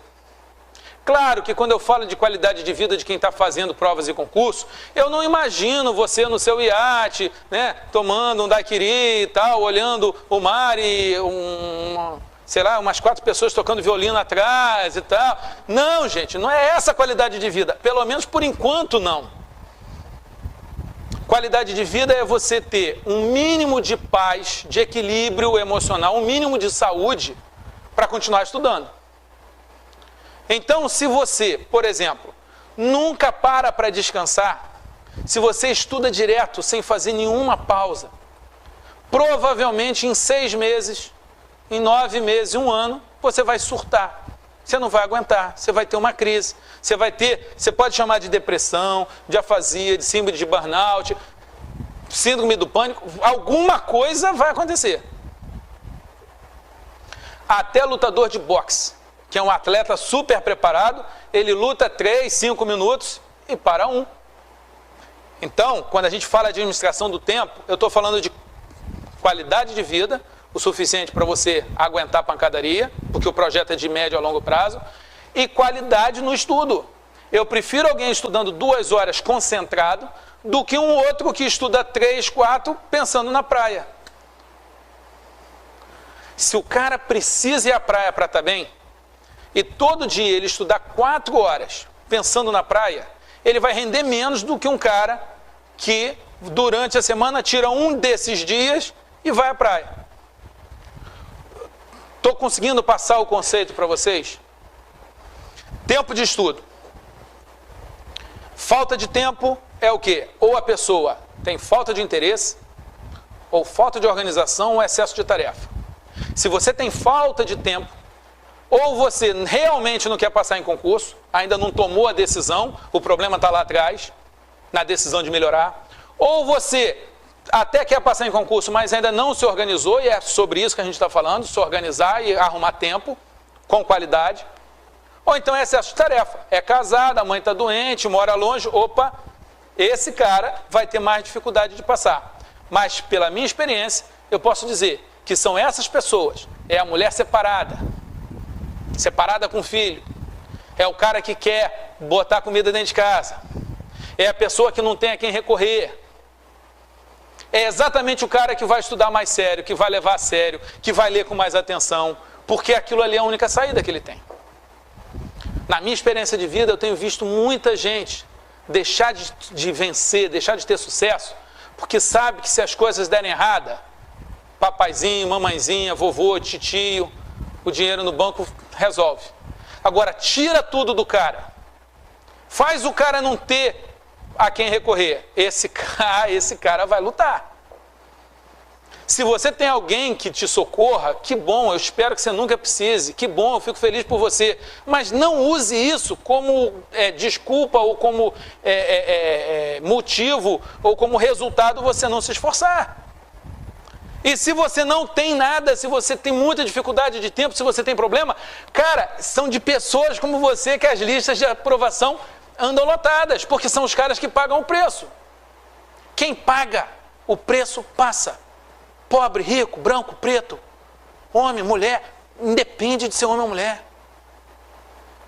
Claro que quando eu falo de qualidade de vida de quem está fazendo provas e concurso, eu não imagino você no seu iate, né, tomando um daiquiri e tal, olhando o mar e umas 4 pessoas tocando violino atrás e tal. Não, gente, não é essa a qualidade de vida. Pelo menos por enquanto não. Qualidade de vida é você ter um mínimo de paz, de equilíbrio emocional, um mínimo de saúde para continuar estudando. Então, se você, por exemplo, nunca para descansar, se você estuda direto, sem fazer nenhuma pausa, provavelmente em 6 meses, em 9 meses, 1 ano, você vai surtar. Você não vai aguentar, você vai ter uma crise. Você pode chamar de depressão, de afasia, de síndrome de burnout. síndrome do pânico, alguma coisa vai acontecer. Até lutador de boxe, que é um atleta super preparado, ele luta 3, 5 minutos e para 1. Então, quando a gente fala de administração do tempo, eu estou falando de qualidade de vida, o suficiente para você aguentar a pancadaria, porque o projeto é de médio a longo prazo, e qualidade no estudo. Eu prefiro alguém estudando 2 horas concentrado do que um outro que estuda 3, 4 pensando na praia. Se o cara precisa ir à praia para estar bem, e todo dia ele estudar 4 horas pensando na praia, ele vai render menos do que um cara que durante a semana tira um desses dias e vai à praia. Estou conseguindo passar o conceito para vocês? Tempo de estudo. Falta de tempo é o quê? Ou a pessoa tem falta de interesse, ou falta de organização, ou excesso de tarefa. Se você tem falta de tempo, ou você realmente não quer passar em concurso, ainda não tomou a decisão, o problema está lá atrás, na decisão de melhorar, ou você até quer passar em concurso, mas ainda não se organizou, e é sobre isso que a gente está falando, se organizar e arrumar tempo com qualidade, ou então é excesso de tarefa, é casado, a mãe está doente, mora longe, opa, esse cara vai ter mais dificuldade de passar. Mas pela minha experiência, eu posso dizer que são essas pessoas, é a mulher separada com o filho, é o cara que quer botar comida dentro de casa, é a pessoa que não tem a quem recorrer, é exatamente o cara que vai estudar mais sério, que vai levar a sério, que vai ler com mais atenção, porque aquilo ali é a única saída que ele tem. Na minha experiência de vida, eu tenho visto muita gente deixar de vencer, deixar de ter sucesso, porque sabe que se as coisas derem errada, papaizinho, mamãezinha, vovô, titio, o dinheiro no banco resolve. Agora, tira tudo do cara. Faz o cara não ter a quem recorrer. Esse cara vai lutar. Se você tem alguém que te socorra, que bom, eu espero que você nunca precise, que bom, eu fico feliz por você. Mas não use isso como desculpa ou como motivo ou como resultado você não se esforçar. E se você não tem nada, se você tem muita dificuldade de tempo, se você tem problema, cara, são de pessoas como você que as listas de aprovação andam lotadas, porque são os caras que pagam o preço. Quem paga o preço passa. Pobre, rico, branco, preto, homem, mulher, independe de ser homem ou mulher.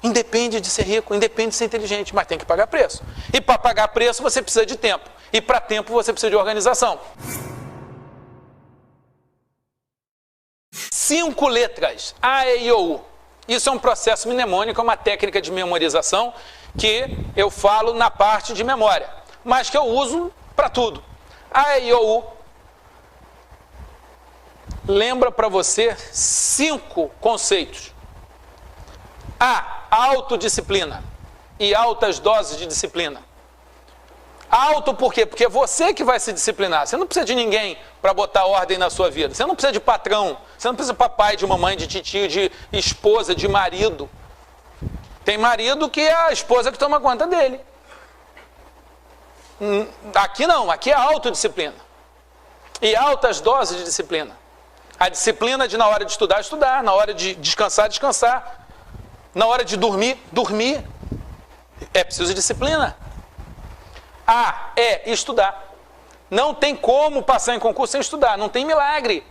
Independe de ser rico, independe de ser inteligente, mas tem que pagar preço. E para pagar preço você precisa de tempo. E para tempo você precisa de organização. 5 letras, A, E, I, O, U. Isso é um processo mnemônico, é uma técnica de memorização que eu falo na parte de memória, mas que eu uso para tudo. A, E, I, O, U. Lembra para você 5 conceitos. A, autodisciplina e altas doses de disciplina. Auto por quê? Porque é você que vai se disciplinar. Você não precisa de ninguém para botar ordem na sua vida. Você não precisa de patrão. Você não precisa de papai, de mamãe, de titio, de esposa, de marido. Tem marido que é a esposa que toma conta dele. Aqui não, aqui é autodisciplina. E altas doses de disciplina. A disciplina de na hora de estudar, estudar. Na hora de descansar, descansar. Na hora de dormir, dormir. É preciso de disciplina. A, é estudar. Não tem como passar em concurso sem estudar, não tem milagre.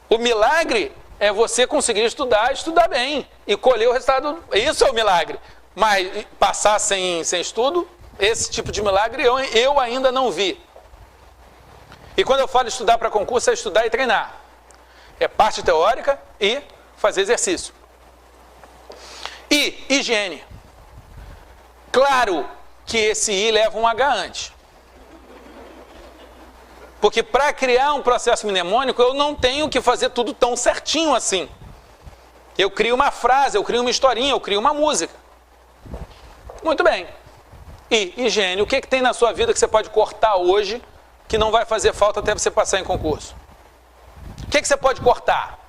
O milagre é você conseguir estudar bem e colher o resultado. Isso é o milagre. Mas passar sem estudo, esse tipo de milagre eu ainda não vi. E quando eu falo estudar para concurso, é estudar e treinar. É parte teórica e fazer exercício. E higiene. Claro que esse I leva um H antes. Porque para criar um processo mnemônico, eu não tenho que fazer tudo tão certinho assim. Eu crio uma frase, eu crio uma historinha, eu crio uma música. Muito bem. E higiene, o que tem na sua vida que você pode cortar hoje, que não vai fazer falta até você passar em concurso? O que você pode cortar?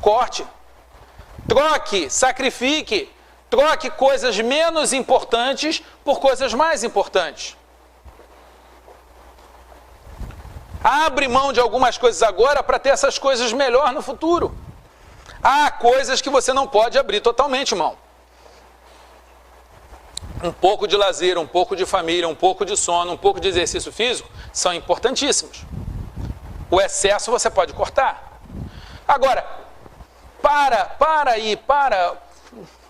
Corte. Troque, sacrifique. Troque coisas menos importantes por coisas mais importantes. Abre mão de algumas coisas agora para ter essas coisas melhor no futuro. Há coisas que você não pode abrir totalmente, irmão. Um pouco de lazer, um pouco de família, um pouco de sono, um pouco de exercício físico são importantíssimos. O excesso você pode cortar. Agora, para.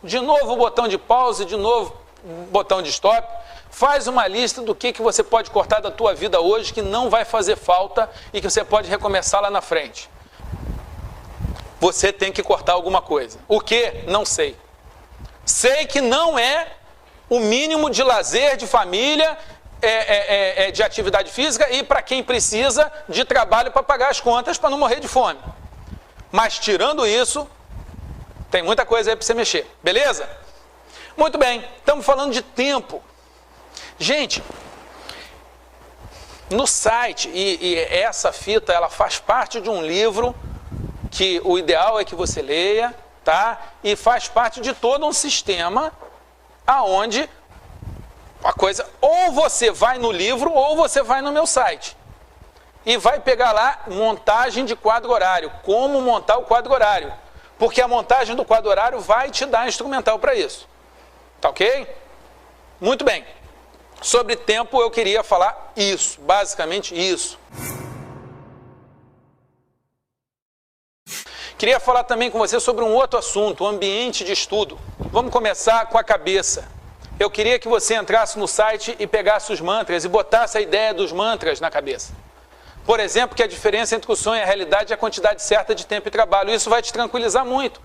De novo o botão de pause, de novo o botão de stop. Faz uma lista do que você pode cortar da tua vida hoje que não vai fazer falta e que você pode recomeçar lá na frente. Você tem que cortar alguma coisa. O que? Não sei. Sei que não é o mínimo de lazer, de família, de atividade física e para quem precisa de trabalho para pagar as contas para não morrer de fome. Mas tirando isso, tem muita coisa aí para você mexer. Beleza? Muito bem. Estamos falando de tempo. Gente, no site, e essa fita, ela faz parte de um livro que o ideal é que você leia, tá? E faz parte de todo um sistema aonde a coisa, ou você vai no livro ou você vai no meu site e vai pegar lá montagem de quadro horário, como montar o quadro horário, porque a montagem do quadro horário vai te dar instrumental para isso, tá ok? Muito bem, sobre tempo eu queria falar isso, basicamente isso. Queria falar também com você sobre um outro assunto, o ambiente de estudo. Vamos começar com a cabeça. Eu queria que você entrasse no site e pegasse os mantras e botasse a ideia dos mantras na cabeça. Por exemplo, que a diferença entre o sonho e a realidade é a quantidade certa de tempo e trabalho. Isso vai te tranquilizar muito.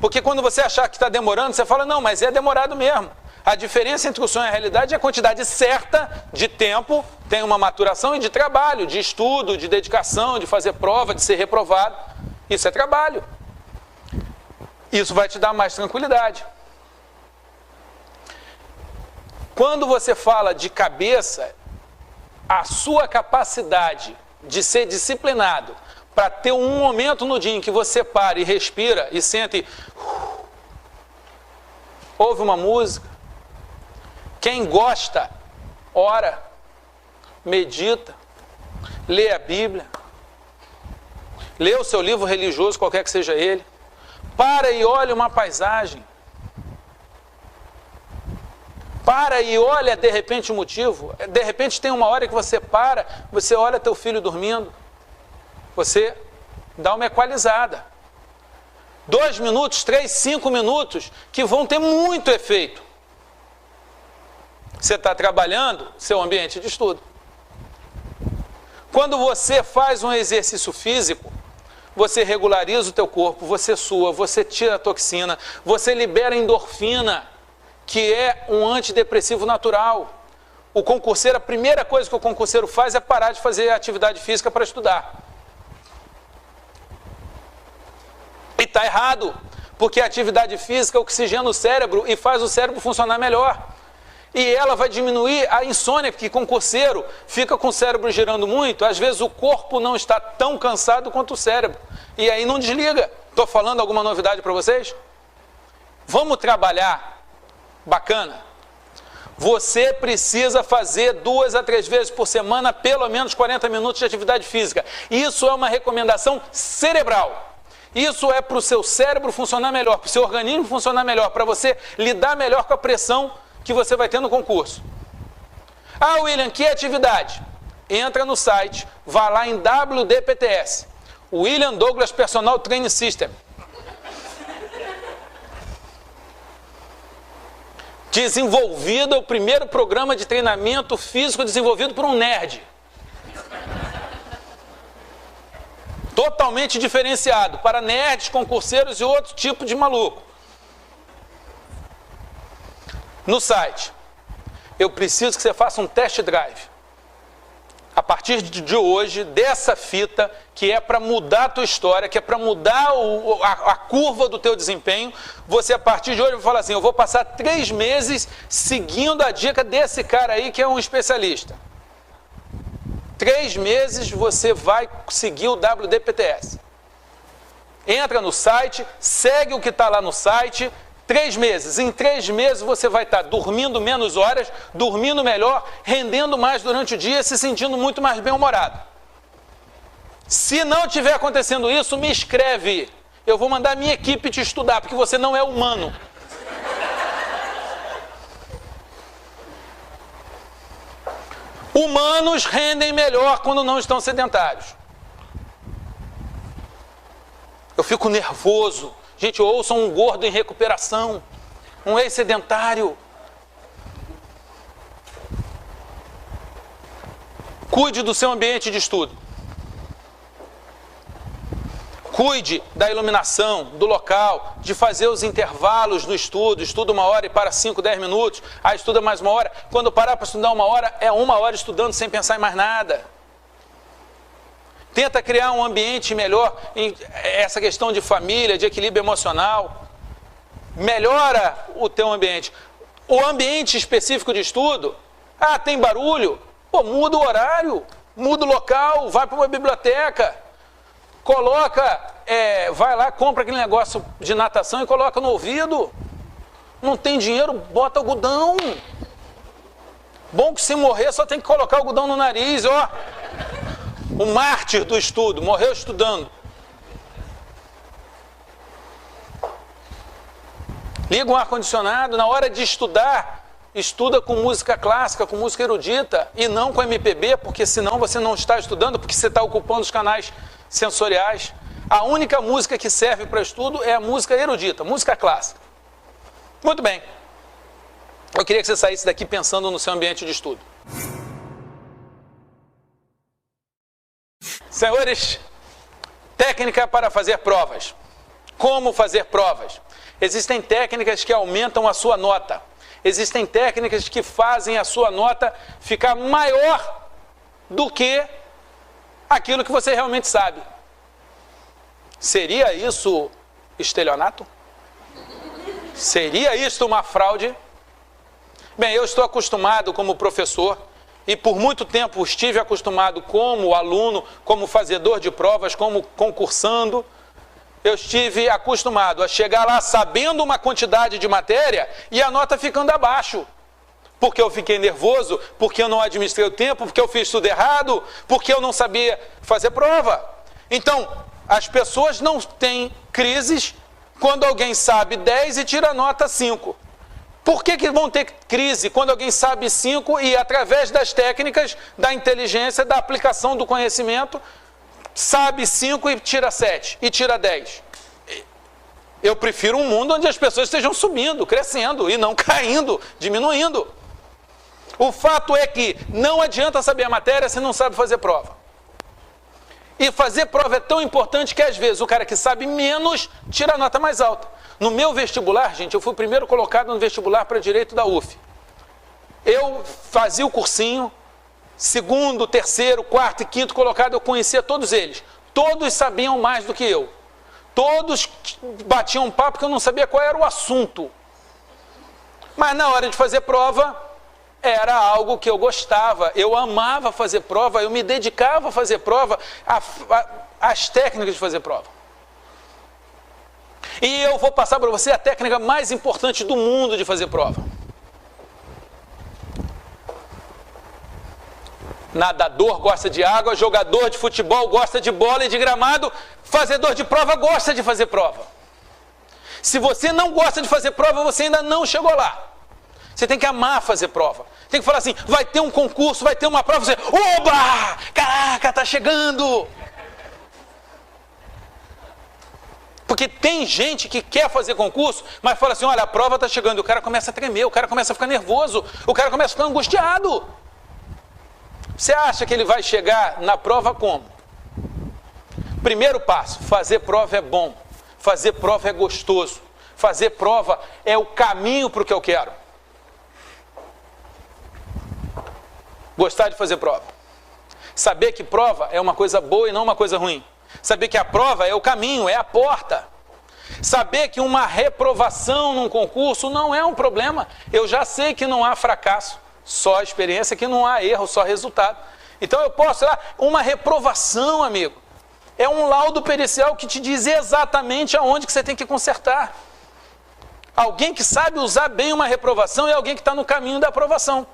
Porque quando você achar que está demorando, você fala, não, mas é demorado mesmo. A diferença entre o sonho e a realidade é a quantidade certa de tempo, tem uma maturação, e de trabalho, de estudo, de dedicação, de fazer prova, de ser reprovado. Isso é trabalho. Isso vai te dar mais tranquilidade. Quando você fala de cabeça, a sua capacidade de ser disciplinado para ter um momento no dia em que você para e respira e senta e ouve uma música. Quem gosta, ora, medita, lê a Bíblia, lê o seu livro religioso, qualquer que seja ele, para e olha uma paisagem, para e olha de repente o motivo, de repente tem uma hora que você para, você olha teu filho dormindo, você dá uma equalizada, 2 minutos, 3, 5 minutos, que vão ter muito efeito. Você está trabalhando seu ambiente de estudo. Quando você faz um exercício físico, você regulariza o teu corpo, você sua, você tira a toxina, você libera endorfina, que é um antidepressivo natural. O concurseiro, a primeira coisa que o concurseiro faz é parar de fazer atividade física para estudar. E está errado, porque a atividade física oxigena o cérebro e faz o cérebro funcionar melhor. E ela vai diminuir a insônia, porque concurseiro fica com o cérebro girando muito, às vezes o corpo não está tão cansado quanto o cérebro. E aí não desliga. Estou falando alguma novidade para vocês? Vamos trabalhar. Bacana. Você precisa fazer 2 a 3 vezes por semana, pelo menos 40 minutos de atividade física. Isso é uma recomendação cerebral. Isso é para o seu cérebro funcionar melhor, para o seu organismo funcionar melhor, para você lidar melhor com a pressão que você vai ter no concurso. Ah, William, que atividade? Entra no site, vá lá em WDPTS, William Douglas Personal Training System. Desenvolvido, é o primeiro programa de treinamento físico desenvolvido por um nerd. Totalmente diferenciado para nerds, concurseiros e outro tipo de maluco. No site, eu preciso que você faça um test drive. A partir de hoje, dessa fita, que é para mudar a tua história, que é para mudar a curva do teu desempenho, você a partir de hoje vai falar assim, eu vou passar 3 meses seguindo a dica desse cara aí que é um especialista. 3 meses você vai seguir o WDPTS. Entra no site, segue o que está lá no site, 3 meses. Em 3 meses você vai estar dormindo menos horas, dormindo melhor, rendendo mais durante o dia, se sentindo muito mais bem-humorado. Se não estiver acontecendo isso, me escreve. Eu vou mandar minha equipe te estudar, porque você não é humano. Humanos rendem melhor quando não estão sedentários. Eu fico nervoso. Gente, ouçam um gordo em recuperação, um ex-sedentário. Cuide do seu ambiente de estudo. Cuide da iluminação, do local, de fazer os intervalos do estudo. Estuda 1 hora e para 5, 10 minutos. Aí estuda mais 1 hora. Quando parar para estudar 1 hora, é 1 hora estudando sem pensar em mais nada. Tenta criar um ambiente melhor em essa questão de família, de equilíbrio emocional. Melhora o teu ambiente. O ambiente específico de estudo, tem barulho, pô, muda o horário, muda o local, vai para uma biblioteca, coloca, vai lá, compra aquele negócio de natação e coloca no ouvido. Não tem dinheiro, bota algodão. Bom que se morrer só tem que colocar algodão no nariz, ó. O mártir do estudo, morreu estudando. Liga um ar-condicionado, na hora de estudar, estuda com música clássica, com música erudita, e não com MPB, porque senão você não está estudando, porque você está ocupando os canais sensoriais. A única música que serve para estudo é a música erudita, música clássica. Muito bem. Eu queria que você saísse daqui pensando no seu ambiente de estudo. Senhores, técnica para fazer provas. Como fazer provas? Existem técnicas que aumentam a sua nota. Existem técnicas que fazem a sua nota ficar maior do que aquilo que você realmente sabe. Seria isso estelionato? Seria isso uma fraude? Bem, eu estou acostumado como professor e por muito tempo estive acostumado como aluno, como fazedor de provas, como concursando. Eu estive acostumado a chegar lá sabendo uma quantidade de matéria e a nota ficando abaixo. Porque eu fiquei nervoso, porque eu não administrei o tempo, porque eu fiz tudo errado, porque eu não sabia fazer prova. Então, as pessoas não têm crises quando alguém sabe 10 e tira nota 5. Por que vão ter crise quando alguém sabe 5 e, através das técnicas, da inteligência, da aplicação do conhecimento, sabe 5 e tira 7, e tira 10? Eu prefiro um mundo onde as pessoas estejam subindo, crescendo, e não caindo, diminuindo. O fato é que não adianta saber a matéria se não sabe fazer prova. E fazer prova é tão importante que, às vezes, o cara que sabe menos tira a nota mais alta. No meu vestibular, gente, eu fui o primeiro colocado no vestibular para Direito da UF. Eu fazia o cursinho, segundo, terceiro, quarto e quinto colocado, eu conhecia todos eles. Todos sabiam mais do que eu. Todos batiam um papo que eu não sabia qual era o assunto. Mas na hora de fazer prova, era algo que eu gostava. Eu amava fazer prova, eu me dedicava a fazer prova, às técnicas de fazer prova. E eu vou passar para você a técnica mais importante do mundo de fazer prova. Nadador gosta de água, jogador de futebol gosta de bola e de gramado, fazedor de prova gosta de fazer prova. Se você não gosta de fazer prova, você ainda não chegou lá. Você tem que amar fazer prova. Tem que falar assim, vai ter um concurso, vai ter uma prova, você, oba, caraca, tá chegando. Porque tem gente que quer fazer concurso, mas fala assim, olha, a prova está chegando, o cara começa a tremer, o cara começa a ficar nervoso, o cara começa a ficar angustiado. Você acha que ele vai chegar na prova como? Primeiro passo, fazer prova é bom, fazer prova é gostoso, fazer prova é o caminho para o que eu quero. Gostar de fazer prova. Saber que prova é uma coisa boa e não uma coisa ruim. Saber que a prova é o caminho, é a porta. Saber que uma reprovação num concurso não é um problema. Eu já sei que não há fracasso, só experiência, que não há erro, só resultado. Então eu posso, uma reprovação, amigo, é um laudo pericial que te diz exatamente aonde que você tem que consertar. Alguém que sabe usar bem uma reprovação é alguém que está no caminho da aprovação.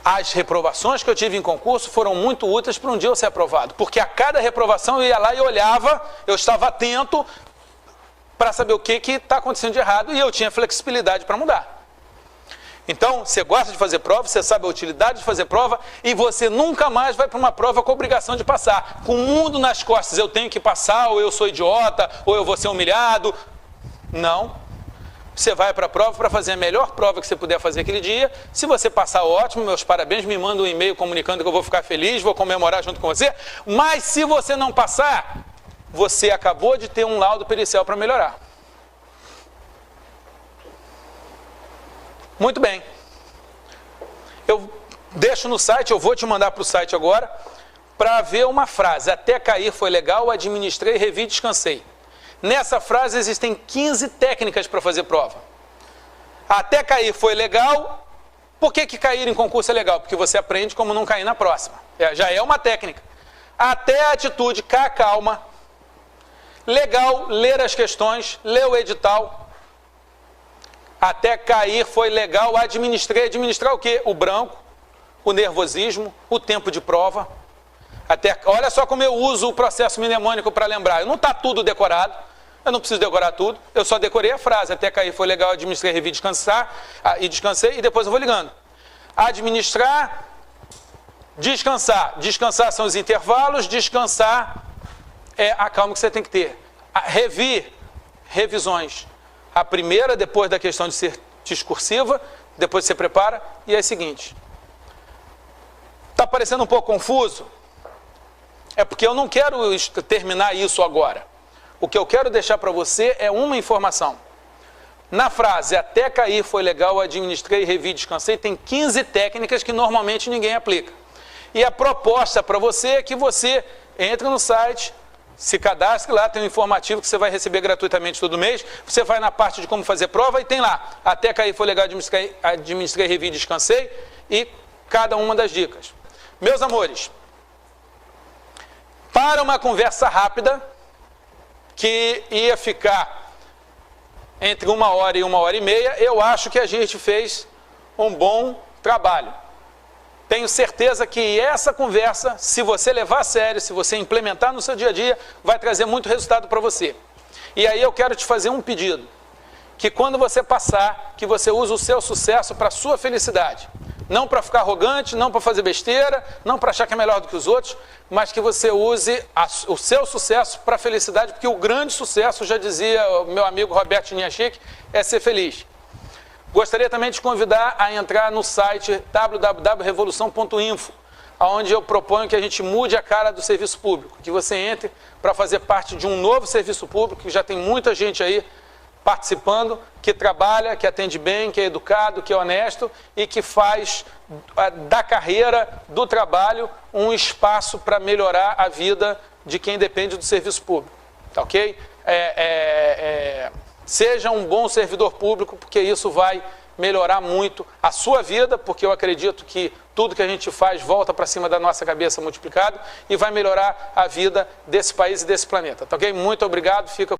As reprovações que eu tive em concurso foram muito úteis para um dia eu ser aprovado, porque a cada reprovação eu ia lá e olhava, eu estava atento para saber o que está acontecendo de errado e eu tinha flexibilidade para mudar. Então, você gosta de fazer prova, você sabe a utilidade de fazer prova e você nunca mais vai para uma prova com a obrigação de passar. Com o mundo nas costas, eu tenho que passar, ou eu sou idiota, ou eu vou ser humilhado. Não. Você vai para a prova para fazer a melhor prova que você puder fazer aquele dia. Se você passar, ótimo, meus parabéns, me manda um e-mail comunicando que eu vou ficar feliz, vou comemorar junto com você. Mas se você não passar, você acabou de ter um laudo pericial para melhorar. Muito bem. Eu deixo no site, eu vou te mandar para o site agora, para ver uma frase. Até cair foi legal, administrei, revi, descansei. Nessa frase existem 15 técnicas para fazer prova. Até cair foi legal. Por que cair em concurso é legal? Porque você aprende como não cair na próxima. Já é uma técnica. Até a atitude, calma. Legal, ler as questões, ler o edital. Até cair foi legal, administrei. Administrar o quê? O branco, o nervosismo, o tempo de prova. Olha só como eu uso o processo mnemônico para lembrar. Não está tudo decorado, eu não preciso decorar tudo, eu só decorei a frase. Até cair foi legal, administrei, revi, descansar, e descansei, e depois eu vou ligando. Administrar, descansar. Descansar são os intervalos, descansar é a calma que você tem que ter. Revi, revisões. A primeira, depois da questão de ser discursiva, depois você prepara, e é a seguinte. Está parecendo um pouco confuso? É porque eu não quero terminar isso agora. O que eu quero deixar para você é uma informação. Na frase, até cair foi legal, administrei, revi, descansei, tem 15 técnicas que normalmente ninguém aplica. E a proposta para você é que você entre no site, se cadastre lá, tem um informativo que você vai receber gratuitamente todo mês. Você vai na parte de como fazer prova e tem lá. Até cair foi legal, administrei, revi, descansei. E cada uma das dicas. Meus amores, para uma conversa rápida, que ia ficar entre 1 hora e 1h30, eu acho que a gente fez um bom trabalho. Tenho certeza que essa conversa, se você levar a sério, se você implementar no seu dia a dia, vai trazer muito resultado para você. E aí eu quero te fazer um pedido, que quando você passar, que você use o seu sucesso para a sua felicidade. Não para ficar arrogante, não para fazer besteira, não para achar que é melhor do que os outros, mas que você use o seu sucesso para a felicidade, porque o grande sucesso, já dizia o meu amigo Roberto Niachik, é ser feliz. Gostaria também de te convidar a entrar no site www.revolução.info, onde eu proponho que a gente mude a cara do serviço público, que você entre para fazer parte de um novo serviço público, que já tem muita gente aí participando, que trabalha, que atende bem, que é educado, que é honesto e que faz da carreira, do trabalho, um espaço para melhorar a vida de quem depende do serviço público. Tá ok? Seja um bom servidor público, porque isso vai melhorar muito a sua vida, porque eu acredito que tudo que a gente faz volta para cima da nossa cabeça multiplicado e vai melhorar a vida desse país e desse planeta. Tá ok? Muito obrigado. Fica